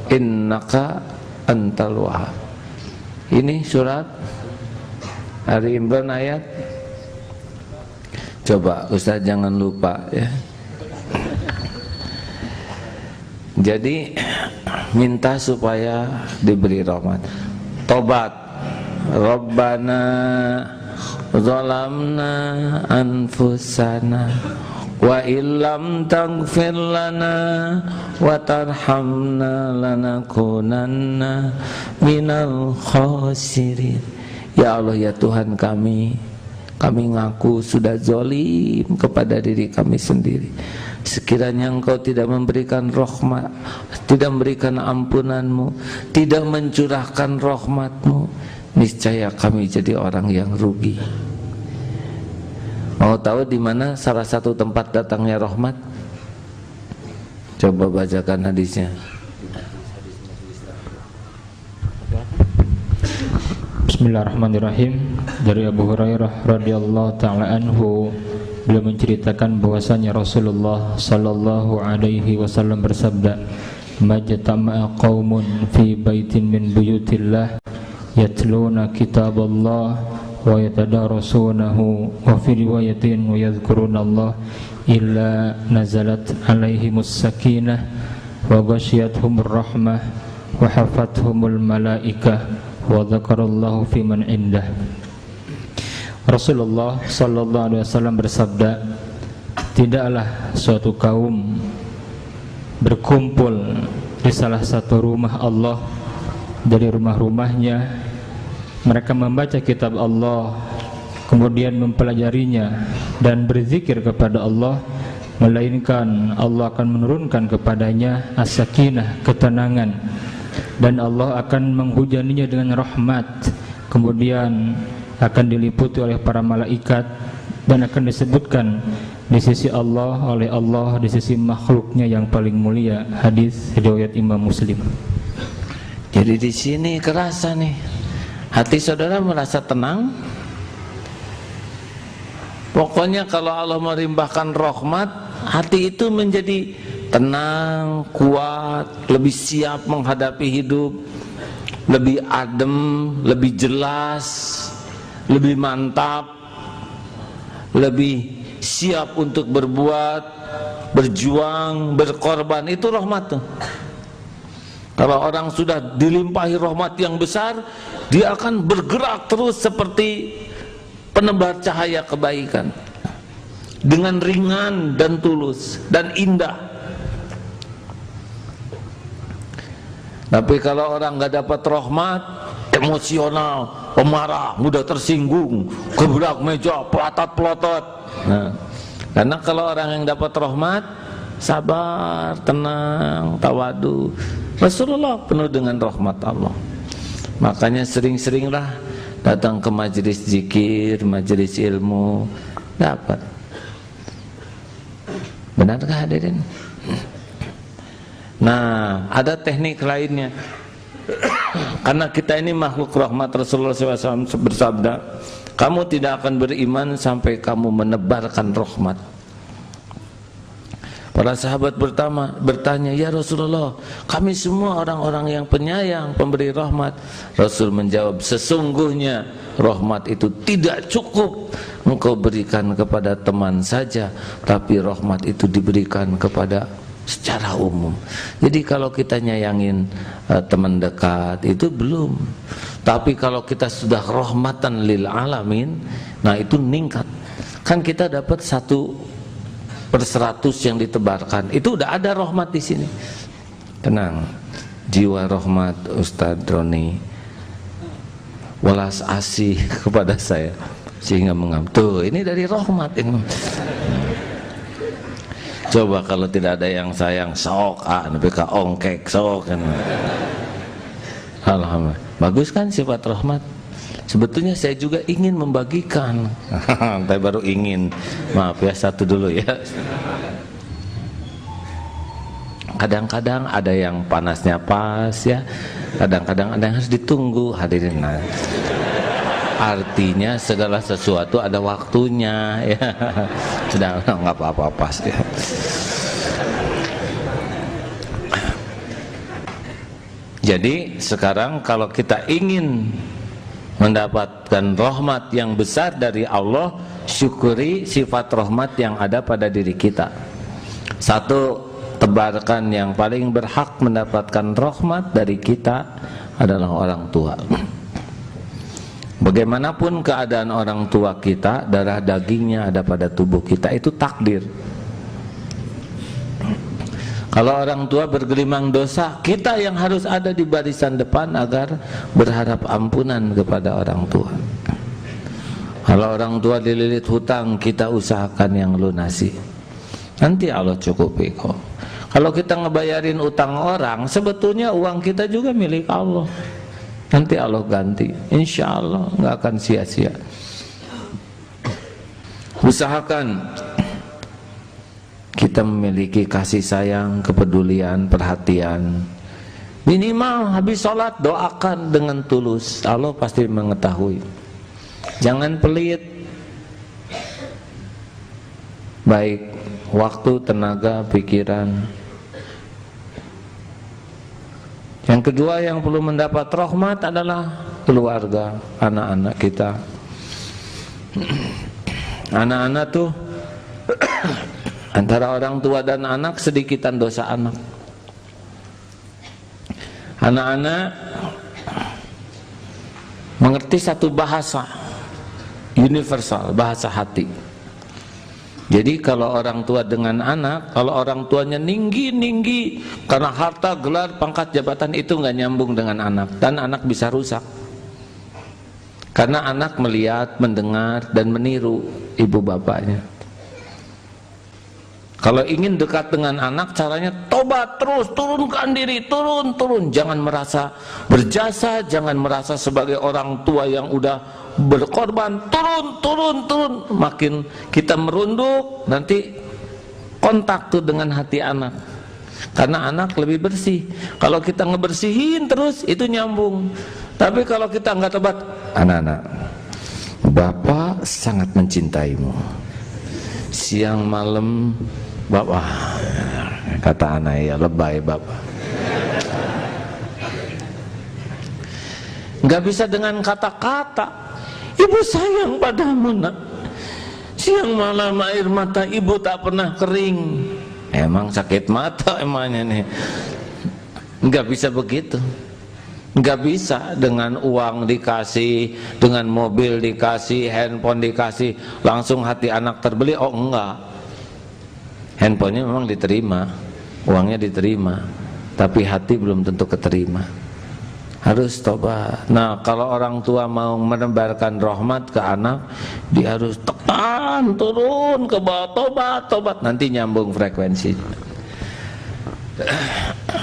innaka antal wahhab. Ini surat Ali Imran ayat, coba Ustaz jangan lupa ya. Jadi minta supaya diberi rahmat. Tobat. Rabbana zalamna anfusana wa illam taghfir lana wa tarhamna lanakunanna minal khasirin. Ya Allah, ya Tuhan kami ngaku sudah zalim kepada diri kami sendiri. Sekiranya Engkau tidak memberikan rahmat, tidak memberikan ampunan-Mu, tidak mencurahkan rahmat-Mu, niscaya kami jadi orang yang rugi. Mau tahu di mana salah satu tempat datangnya rahmat? Coba bacakan hadisnya. Bismillahirrahmanirrahim. Dari Abu Hurairah radhiyallahu taala anhu, beliau menceritakan bahwasanya Rasulullah sallallahu alaihi wasallam bersabda, "Majtama'a qaumun fi baitin min buyutillah yatluna kitaballah wa yatadarasunahu wa fi riwayatin wa yadhkurunallah illa nazalat alaihimus sakinah wa ghasyiyatuhumur rahmah wa hafathumul malaikah wa dzakarallahu fi man indah." Rasulullah sallallahu alaihi wasallam bersabda, tidaklah suatu kaum berkumpul di salah satu rumah Allah dari rumah-rumahnya, mereka membaca kitab Allah, kemudian mempelajarinya dan berzikir kepada Allah, melainkan Allah akan menurunkan kepadanya as-sakinah, ketenangan, dan Allah akan menghujaninya dengan rahmat, kemudian akan diliputi oleh para malaikat dan akan disebutkan di sisi Allah oleh Allah di sisi makhluknya yang paling mulia. Hadis riwayat Imam Muslim. Jadi di sini kerasa nih, hati saudara merasa tenang, Pokoknya kalau Allah melimpahkan rahmat, hati itu menjadi tenang, kuat, lebih siap menghadapi hidup, lebih adem, lebih jelas, lebih mantap, lebih siap untuk berbuat, berjuang, berkorban. Itu rahmat tuh. Kalau orang sudah dilimpahi rahmat yang besar, dia akan bergerak terus seperti penebar cahaya kebaikan, dengan ringan dan tulus dan indah. Tapi kalau orang nggak dapat rahmat, emosional, pemarah, mudah tersinggung, gebrak meja, pelotot-pelotot. Nah, karena kalau orang yang dapat rahmat, sabar, tenang, tawadu. Rasulullah penuh dengan rahmat Allah. Makanya sering-seringlah datang ke majelis zikir, majelis ilmu, dapat. Benarkah hadirin? Nah, ada teknik lainnya. Karena kita ini makhluk rahmat. Rasulullah SAW bersabda, kamu tidak akan beriman sampai kamu menebarkan rahmat. Para sahabat bertanya, ya Rasulullah, kami semua orang-orang yang penyayang, pemberi rahmat. Rasul menjawab, sesungguhnya rahmat itu tidak cukup engkau berikan kepada teman saja, tapi rahmat itu diberikan kepada secara umum. Jadi kalau kita nyayangin teman dekat itu belum, tapi kalau kita sudah rahmatan lil alamin, nah itu meningkat. Kan kita dapat 1/100 yang ditebarkan, itu udah ada rahmat di sini. Tenang, jiwa rahmat Ustadz Roni welas asih kepada saya sehingga tuh ini dari rahmat ini. Coba kalau tidak ada yang sayang, sok NPK ongkek sok kan. Alhamdulillah, bagus kan sifat rahmat. Sebetulnya saya juga ingin membagikan, tapi baru ingin. Maaf ya, satu dulu ya. Kadang-kadang ada yang panasnya pas ya, kadang-kadang ada yang harus ditunggu, hadirin. Nah, artinya segala sesuatu ada waktunya ya. Sudah nggak apa-apa pas ya. Jadi sekarang kalau kita ingin mendapatkan rahmat yang besar dari Allah, syukuri sifat rahmat yang ada pada diri kita. Satu, tebarkan yang paling berhak mendapatkan rahmat dari kita adalah orang tua. Bagaimanapun keadaan orang tua kita, darah dagingnya ada pada tubuh kita, itu takdir. Kalau orang tua bergelimang dosa, kita yang harus ada di barisan depan agar berharap ampunan kepada orang tua. Kalau orang tua dililit hutang, kita usahakan yang lunasi. Nanti Allah cukupi kok. Kalau kita ngebayarin utang orang, sebetulnya uang kita juga milik Allah. Nanti Allah ganti, insya Allah nggak akan sia-sia. Usahakan kita memiliki kasih sayang, kepedulian, perhatian. Minimal habis sholat doakan dengan tulus, Allah pasti mengetahui. Jangan pelit, baik waktu, tenaga, pikiran. Yang kedua yang perlu mendapat rahmat adalah keluarga, anak-anak kita. Anak-anak tuh antara orang tua dan anak sedikitan dosa anak. Anak-anak mengerti satu bahasa universal, bahasa hati. Jadi kalau orang tua dengan anak, kalau orang tuanya tinggi karena harta, gelar, pangkat, jabatan, itu nggak nyambung dengan anak, dan anak bisa rusak. Karena anak melihat, mendengar, dan meniru ibu bapaknya. Kalau ingin dekat dengan anak, caranya tobat terus, turunkan diri, turun. Jangan merasa berjasa, jangan merasa sebagai orang tua yang udah berkorban, turun. Makin kita merunduk, nanti kontak tuh dengan hati anak. Karena anak lebih bersih. Kalau kita ngebersihin terus, itu nyambung. Tapi kalau kita nggak tobat, anak-anak, Bapak sangat mencintaimu. siang malam bapak, kata anak ya lebay bapak. Nggak bisa dengan kata-kata. Ibu sayang padamu nak. Siang malam air mata ibu tak pernah kering. Emang sakit mata emangnya nih. Nggak bisa begitu. Nggak bisa dengan uang dikasih, dengan mobil dikasih, handphone dikasih, langsung hati anak terbeli. Oh enggak. Handphonenya memang diterima, uangnya diterima, tapi hati belum tentu keterima. Harus tobat. Nah, kalau orang tua mau menebarkan rahmat ke anak, dia harus tekan turun ke bawah, tobat, nanti nyambung frekuensi.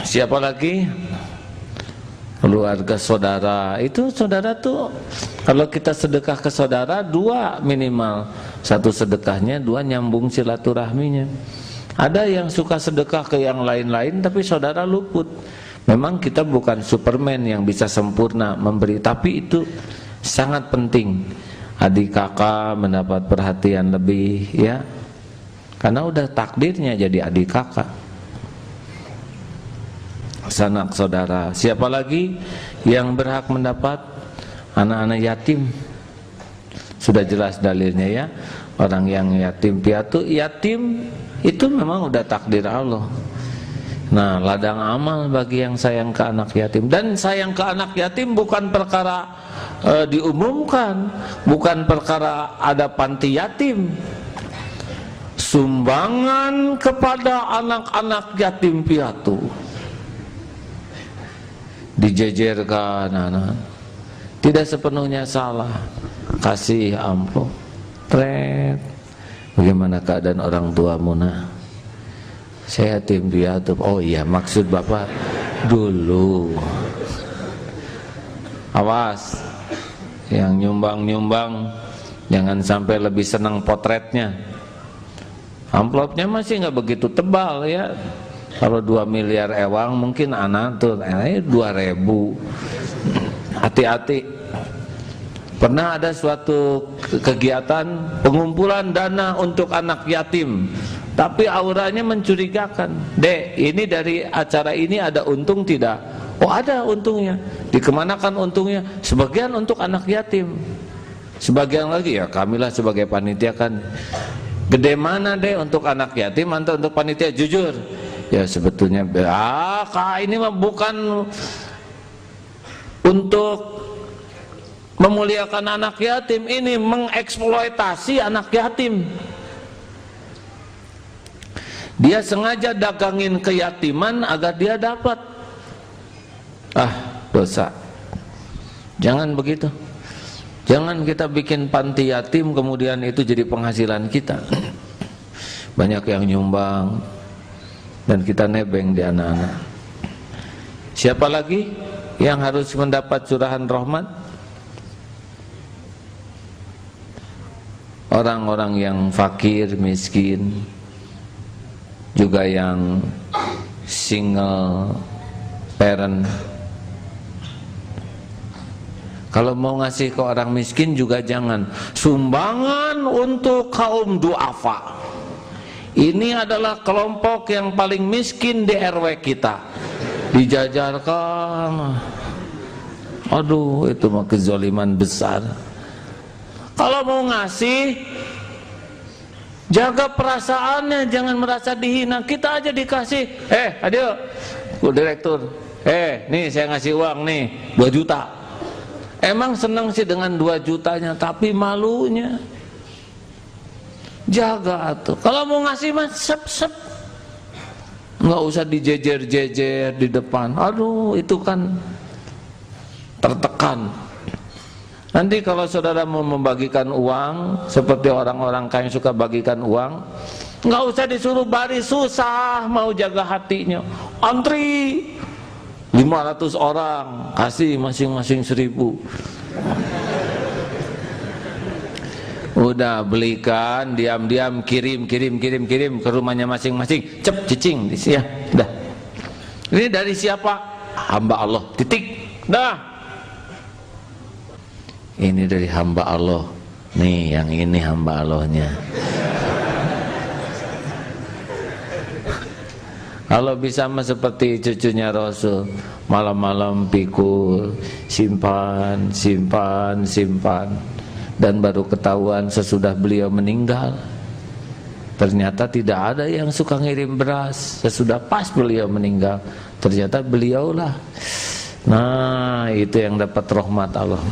Siapa lagi? Keluarga saudara. Itu saudara tuh kalau kita sedekah ke saudara, 2 minimal. 1 sedekahnya, 2 nyambung silaturahminya. Ada yang suka sedekah ke yang lain-lain tapi saudara luput. Memang kita bukan Superman yang bisa sempurna memberi, tapi itu sangat penting. Adik kakak mendapat perhatian lebih, ya. Karena udah takdirnya jadi adik kakak. Sanak saudara. Siapa lagi yang berhak mendapat? Anak-anak yatim. Sudah jelas dalilnya ya. Orang yang yatim piatu, yatim itu memang udah takdir Allah. Nah, ladang amal bagi yang sayang ke anak yatim. Dan sayang ke anak yatim bukan perkara diumumkan, bukan perkara ada panti yatim. Sumbangan kepada anak-anak yatim piatu dijejerkan anak, tidak sepenuhnya salah. Kasih amplop, tret. Bagaimana keadaan orang tua Muna? Saya yatim piatu. Oh iya, maksud bapak dulu. Awas, yang nyumbang jangan sampai lebih senang potretnya. Amplopnya masih nggak begitu tebal ya. Kalau 2 miliar ewang mungkin anak tuh 2.000. Hati-hati. Pernah ada suatu kegiatan pengumpulan dana untuk anak yatim, tapi auranya mencurigakan. Dek, ini dari acara ini ada untung tidak? Oh ada untungnya. Dikemanakan untungnya? Sebagian untuk anak yatim, sebagian lagi ya kamilah sebagai panitia kan. Gede mana deh untuk anak yatim atau untuk panitia? Jujur ya sebetulnya kak ini mah bukan untuk memuliakan anak yatim, ini mengeksploitasi anak yatim. Dia sengaja dagangin keyatiman agar dia dapat. Dosa. Jangan begitu. Jangan kita bikin panti yatim kemudian itu jadi penghasilan kita. Banyak yang nyumbang dan kita nebeng di anak-anak. Siapa lagi yang harus mendapat curahan rahmat? Orang-orang yang fakir, miskin, juga yang single parent. Kalau mau ngasih ke orang miskin juga jangan sumbangan untuk kaum duafa. Ini adalah kelompok yang paling miskin di RW kita. Dijajarkan. Aduh, itu mah kezaliman besar. Kalau mau ngasih, jaga perasaannya, jangan merasa dihina. Kita aja dikasih, adio, direktur, nih saya ngasih uang nih 2 juta. Emang senang sih dengan 2 jutanya, tapi malunya. Jaga tuh. Kalau mau ngasih mah sep-sep, nggak usah dijejer-jejer di depan. Aduh, itu kan tertekan. Nanti kalau saudara mau membagikan uang seperti orang-orang kaya yang suka bagikan uang, nggak usah disuruh baris, susah mau jaga hatinya. Antri 500 orang, kasih masing-masing 1.000. Udah belikan, diam-diam kirim ke rumahnya masing-masing. Cep, cicing, ya, dah. Ini dari siapa? Hamba Allah. Titik. Dah. Ini dari hamba Allah. Nih, yang ini hamba Allahnya. Kalau bisa mah seperti cucunya Rasul, malam-malam pikul, simpan, dan baru ketahuan sesudah beliau meninggal. Ternyata tidak ada yang suka ngirim beras. Sesudah pas beliau meninggal, ternyata beliaulah. Nah, itu yang dapat rahmat Allah.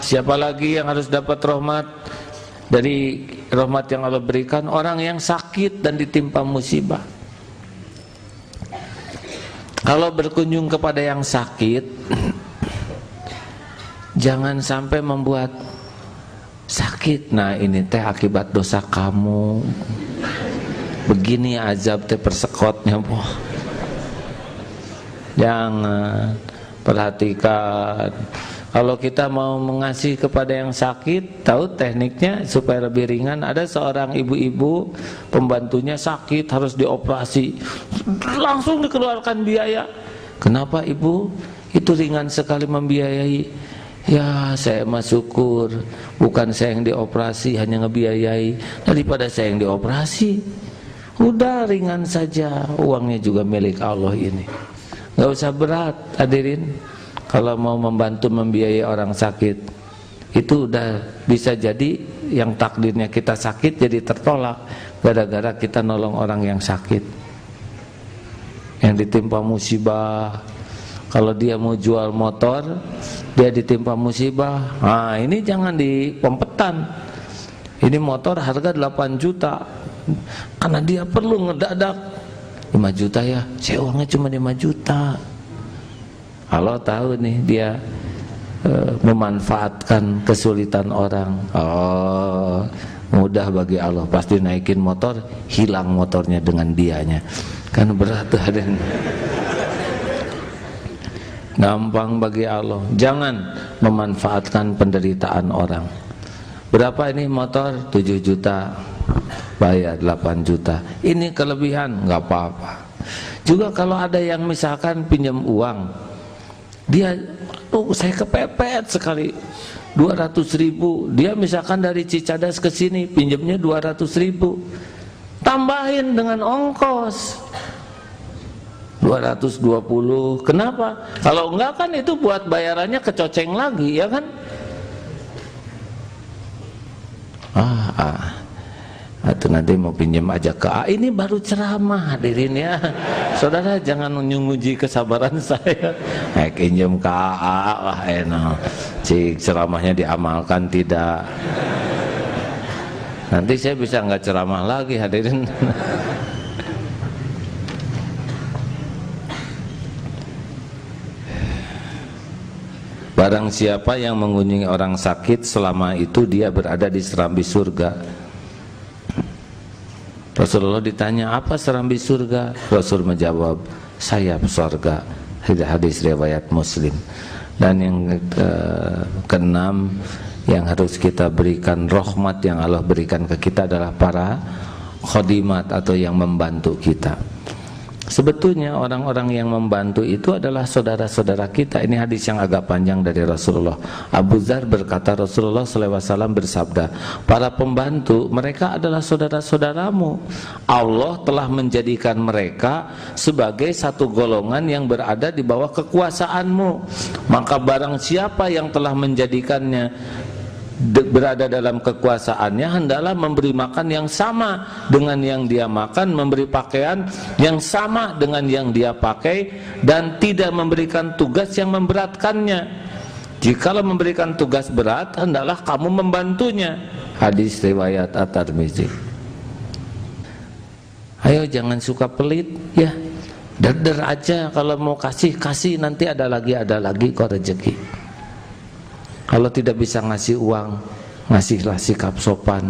Siapa lagi yang harus dapat rahmat? Dari rahmat yang Allah berikan, orang yang sakit dan ditimpa musibah. Kalau berkunjung kepada yang sakit, jangan sampai membuat sakit. Nah, ini teh akibat dosa kamu. Begini azab teh persekotnya, boh. Jangan. Perhatikan. Kalau kita mau mengasihi kepada yang sakit, tahu tekniknya supaya lebih ringan. Ada seorang ibu-ibu, pembantunya sakit, harus dioperasi, langsung dikeluarkan biaya. Kenapa ibu? Itu ringan sekali membiayai. Ya, saya mah syukur, bukan saya yang dioperasi, hanya ngebiayai, daripada saya yang dioperasi. Udah ringan saja, uangnya juga milik Allah ini. Gak usah berat, hadirin. Kalau mau membantu membiayai orang sakit, itu udah bisa jadi yang takdirnya kita sakit jadi tertolak gara-gara kita nolong orang yang sakit, yang ditimpa musibah. Kalau dia mau jual motor, dia ditimpa musibah. Nah, ini jangan dipompetan. Ini motor harga 8 juta, karena dia perlu ngedadak 5 juta ya, saya uangnya cuma 5 juta. Allah tahu nih dia memanfaatkan kesulitan orang. Oh, mudah bagi Allah, pasti naikin motor, hilang motornya dengan dianya. Kan berat tuh, hadirin. Gampang bagi Allah. Jangan memanfaatkan penderitaan orang. Berapa ini motor? 7 juta, bayar 8 juta. Ini kelebihan, nggak apa-apa. Juga kalau ada yang misalkan pinjam uang, dia, saya kepepet sekali, 200.000. Dia misalkan dari Cicadas ke sini pinjamnya 200.000, tambahin dengan ongkos 220. Kenapa? Kalau enggak kan itu buat bayarannya kecoceng lagi, ya kan? Atau nanti mau pinjam aja ke A. Ini baru ceramah, hadirin ya. Saudara jangan menguji kesabaran saya. Pinjam ke A lah, enak. Cik ceramahnya diamalkan tidak. Nanti saya bisa nggak ceramah lagi, hadirin. Barang siapa yang mengunjungi orang sakit, selama itu dia berada di serambi surga. Rasulullah ditanya, apa serambi surga? Rasul menjawab, sayap surga. Hadis riwayat Muslim. Dan yang keenam yang harus kita berikan, rahmat yang Allah berikan ke kita adalah para khodimat atau yang membantu kita. Sebetulnya orang-orang yang membantu itu adalah saudara-saudara kita. Ini hadis yang agak panjang dari Rasulullah. Abu Dzar berkata, Rasulullah SAW bersabda, para pembantu mereka adalah saudara-saudaramu. Allah telah menjadikan mereka sebagai satu golongan yang berada di bawah kekuasaanmu. Maka barang siapa yang telah menjadikannya berada dalam kekuasaannya, hendaklah memberi makan yang sama dengan yang dia makan, memberi pakaian yang sama dengan yang dia pakai, dan tidak memberikan tugas yang memberatkannya. Jikalau memberikan tugas berat, hendaklah kamu membantunya. Hadis riwayat At-Tirmidzi. Ayo jangan suka pelit ya, der aja. Kalau mau kasih, nanti ada lagi kok rezeki. Kalau tidak bisa ngasih uang, ngasihlah sikap sopan,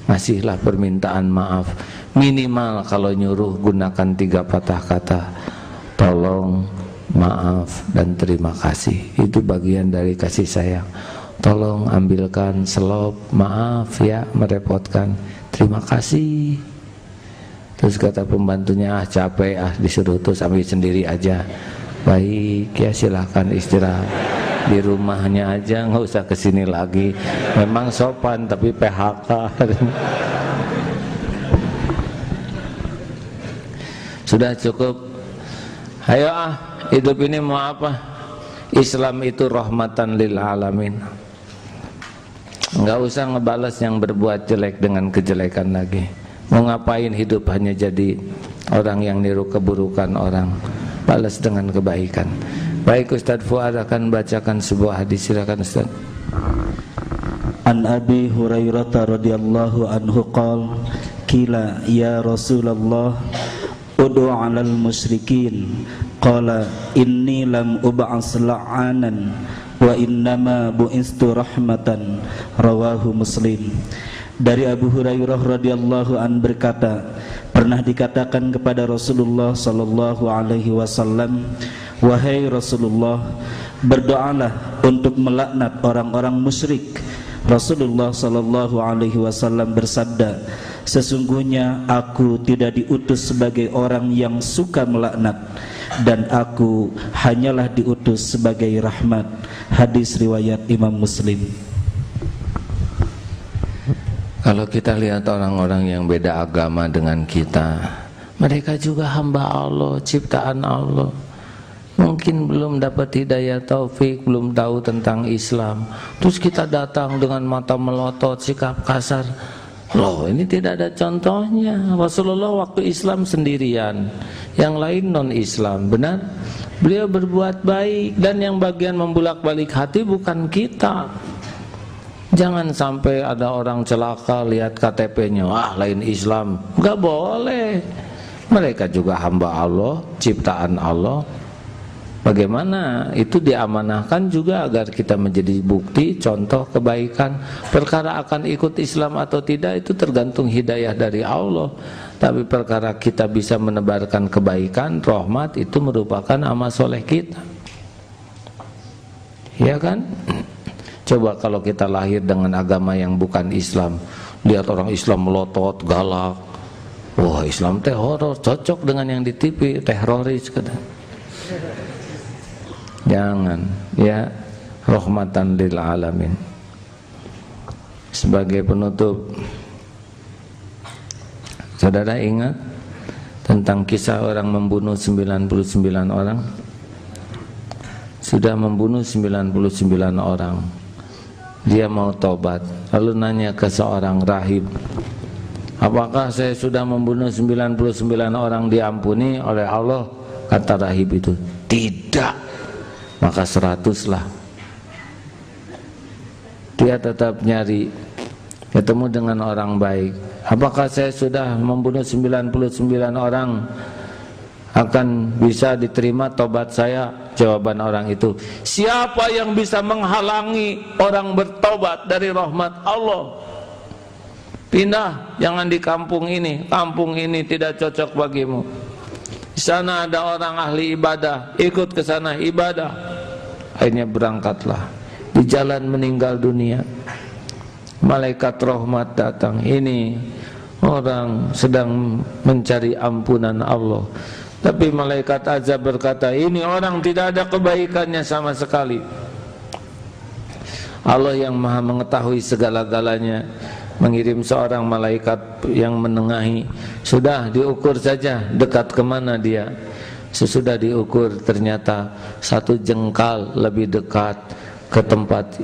ngasihlah permintaan maaf. Minimal kalau nyuruh gunakan 3 patah kata, tolong, maaf, dan terima kasih. Itu bagian dari kasih sayang. Tolong ambilkan selop, maaf ya merepotkan, terima kasih. Terus kata pembantunya, capek disuruh terus, ambil sendiri aja. Baik ya, silahkan istirahat di rumahnya aja, nggak usah kesini lagi. Memang sopan tapi PHK. Sudah cukup. Ayo hidup ini mau apa? Islam itu rahmatan lil alamin. Enggak usah ngebalas yang berbuat jelek dengan kejelekan lagi. Mau ngapain hidup hanya jadi orang yang niru keburukan orang, balas dengan kebaikan. Baik, Ustaz Fuad akan bacakan sebuah hadis. Silakan Ustaz. An Abi Hurairah radhiyallahu anhu qala qila ya Rasulullah ud'u 'alal musyrikin qala inni lam ub'as la'anan wa innama bu'istu rahmatan rawahu Muslim. Dari Abu Hurairah radhiyallahu an berkata, pernah dikatakan kepada Rasulullah sallallahu alaihi wasallam, wahai Rasulullah, berdoalah untuk melaknat orang-orang musyrik. Rasulullah sallallahu alaihi wasallam bersabda, sesungguhnya aku tidak diutus sebagai orang yang suka melaknat, dan aku hanyalah diutus sebagai rahmat. Hadis riwayat Imam Muslim. Kalau kita lihat orang-orang yang beda agama dengan kita, mereka juga hamba Allah, ciptaan Allah. Mungkin belum dapat hidayah taufik, belum tahu tentang Islam. Terus kita datang dengan mata melotot, sikap kasar. Loh, ini tidak ada contohnya. Rasulullah waktu Islam sendirian, yang lain non-Islam, benar? Beliau berbuat baik, dan yang bagian membulak-balik hati bukan kita. Jangan sampai ada orang celaka lihat KTP-nya, lain Islam. Enggak boleh. Mereka juga hamba Allah, ciptaan Allah. Bagaimana? Itu diamanahkan juga agar kita menjadi bukti, contoh kebaikan. Perkara akan ikut Islam atau tidak itu tergantung hidayah dari Allah. Tapi perkara kita bisa menebarkan kebaikan, rahmat, itu merupakan amal soleh kita. Ya kan? Coba kalau kita lahir dengan agama yang bukan Islam, lihat orang Islam melotot, galak, wah Islam teh horor, cocok dengan yang di TV, teroris kata. Jangan, ya, rahmatan lil alamin. Sebagai penutup, saudara ingat tentang kisah orang membunuh 99 orang? Sudah membunuh 99 orang. Dia mau tobat, lalu nanya ke seorang rahib, apakah saya sudah membunuh 99 orang diampuni oleh Allah? Kata rahib itu, tidak. Maka 100 lah. Dia tetap nyari, ketemu dengan orang baik, apakah saya sudah membunuh 99 orang, akan bisa diterima tobat saya? Jawaban orang itu, siapa yang bisa menghalangi orang bertobat dari rahmat Allah? Pindah, jangan di kampung ini tidak cocok bagimu. Di sana ada orang ahli ibadah, ikut ke sana ibadah. Akhirnya berangkatlah. Di jalan meninggal dunia, malaikat rahmat datang. Ini orang sedang mencari ampunan Allah. Tapi malaikat azab berkata, ini orang tidak ada kebaikannya sama sekali. Allah yang maha mengetahui segala-galanya mengirim seorang malaikat yang menengahi. Sudah diukur saja dekat kemana dia. Sesudah diukur ternyata 1 jengkal lebih dekat ke tempat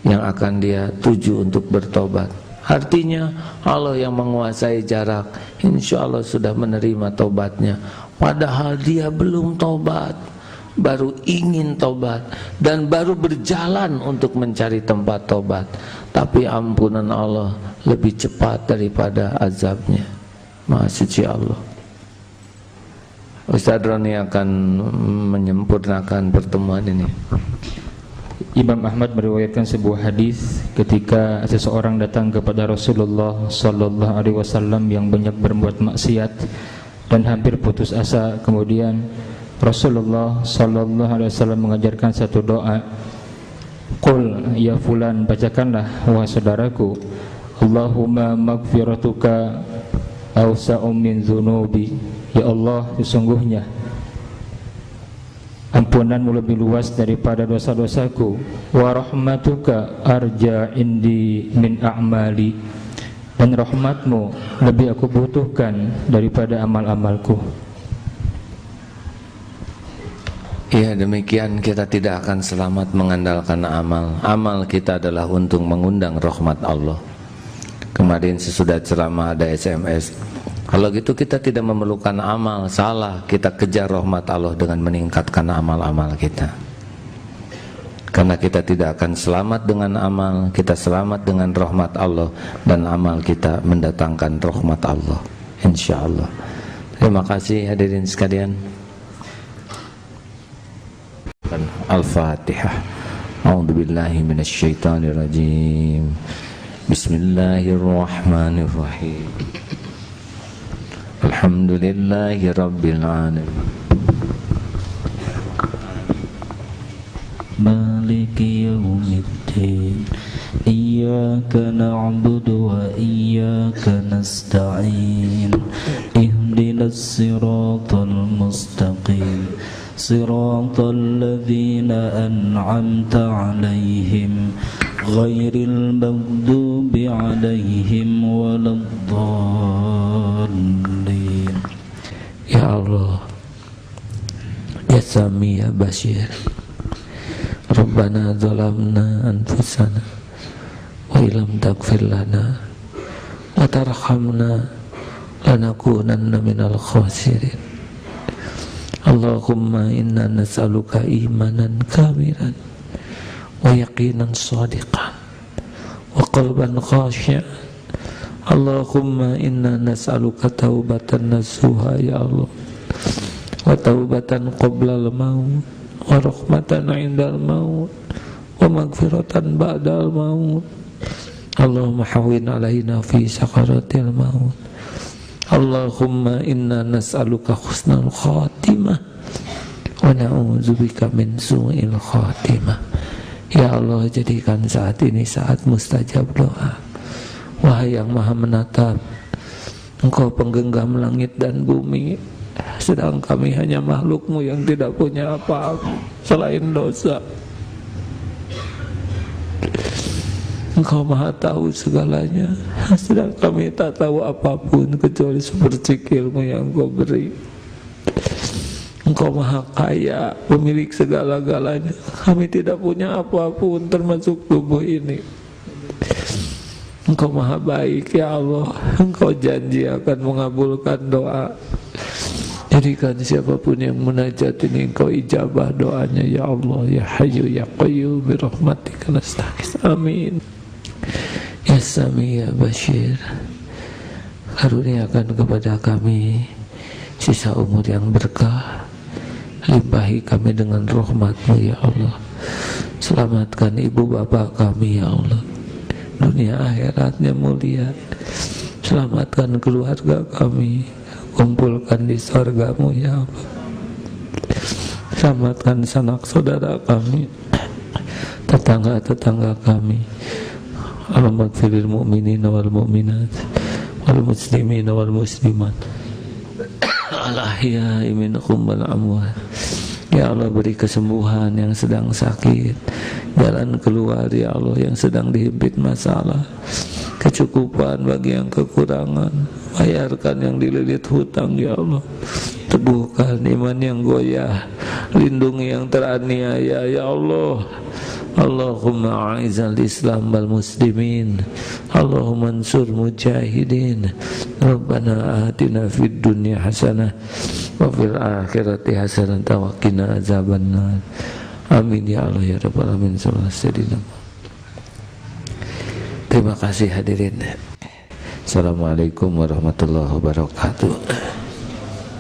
yang akan dia tuju untuk bertobat. Artinya Allah yang menguasai jarak, insya Allah sudah menerima tobatnya. Padahal dia belum tobat, baru ingin tobat, dan baru berjalan untuk mencari tempat tobat. Tapi ampunan Allah lebih cepat daripada azabnya. Maha suci Allah. Ustaz Roni akan menyempurnakan pertemuan ini. Imam Ahmad meriwayatkan sebuah hadis ketika seseorang datang kepada Rasulullah sallallahu alaihi wasallam yang banyak berbuat maksiat dan hampir putus asa. Kemudian Rasulullah sallallahu alaihi wasallam mengajarkan satu doa. Qul ya fulan, bacakanlah wahai saudaraku, Allahumma maghfiratuka awsa'u min dzunubi. Ya Allah, sesungguhnya ampunanmu lebih luas daripada dosa-dosaku. Wa rahmatuka arja indi min a'mali, dan rahmatmu lebih aku butuhkan daripada amal-amalku. Ya, demikian kita tidak akan selamat mengandalkan amal. Amal kita adalah untuk mengundang rahmat Allah. Kemarin sesudah ceramah ada SMS, kalau gitu kita tidak memerlukan amal. Salah, kita kejar rahmat Allah dengan meningkatkan amal-amal kita. Karena kita tidak akan selamat dengan amal, kita selamat dengan rahmat Allah, dan amal kita mendatangkan rahmat Allah, insyaallah. Terima kasih hadirin sekalian. Al-Fatihah. A'udzubillahi minasyaitonirrajim. Bismillahirrahmanirrahim. Alhamdulillahi rabbil alamin. Maliki yaumiddin. Iyyaka na'budu wa iyyaka nasta'in. Ihdinas siratal mustaqim. Siratal ladzina an'amta 'alaihim ghairil maghdubi 'alaihim waladdallin. Ya Allah, ya Sami ya Bashir, Rabbana zalamna anfusana wa illam taghfir lana wa tarhamna lanakunanna minal khasirin. Allahumma inna nas'aluka imanan kamilan wa yaqinan shadiqan wa qalban khashi'an. Allahumma inna nas'aluka taubatan nasuha ya Allah, wa taubatan qabla al-maut, wa rahmatan 'indal maut, wa maghfiratan ba'dal maut. Allahumma hawwin 'alaina fi sakaratil maut. Allahumma inna nas'aluka husnal khatimah wa na'udzubika min su'il khatimah. Ya Allah, jadikan saat ini saat mustajab doa. Wahai yang maha menatap, Engkau penggenggam langit dan bumi, sedang kami hanya makhlukmu yang tidak punya apa-apa selain dosa. Engkau maha tahu segalanya, sedang kami tak tahu apapun kecuali sepercik ilmu yang Engkau beri. Engkau maha kaya, pemilik segala-galanya, kami tidak punya apapun termasuk tubuh ini. Engkau maha baik ya Allah, Engkau janji akan mengabulkan doa. Jadikan siapapun yang munajat ini Engkau ijabah doanya ya Allah, ya Hayyu ya Qayyum birahmatika nastaghits. Amin. Ya Sami ya Bashir, karuniakan kepada kami sisa umur yang berkah, limpahi kami dengan rahmat-Mu ya Allah. Selamatkan ibu bapak kami ya Allah, dunia akhiratnya mulia. Selamatkan keluarga kami, kumpulkan di surga-Mu ya Allah. Selamatkan sanak saudara kami, tetangga-tetangga kami. Allahumma ighfirlil mu'minina wal mu'minat wal muslimina wal muslimat al ahya'i minhum wal amwat. Ya Allah, beri kesembuhan yang sedang sakit, jalan keluar ya Allah yang sedang dihimpit masalah, kecukupan bagi yang kekurangan, bayarkan yang dililit hutang ya Allah, teguhkan iman yang goyah, lindungi yang teraniaya ya Allah. Allahumma a'izal Islam wal muslimin, Allahumma ansur mujahidin. Rabbana atina fid dunya hasanah wa fil akhirati hasanah wa qina azabannar. Amin ya Allah ya rabbal alamin. Terima kasih hadirin. Assalamualaikum warahmatullahi wabarakatuh.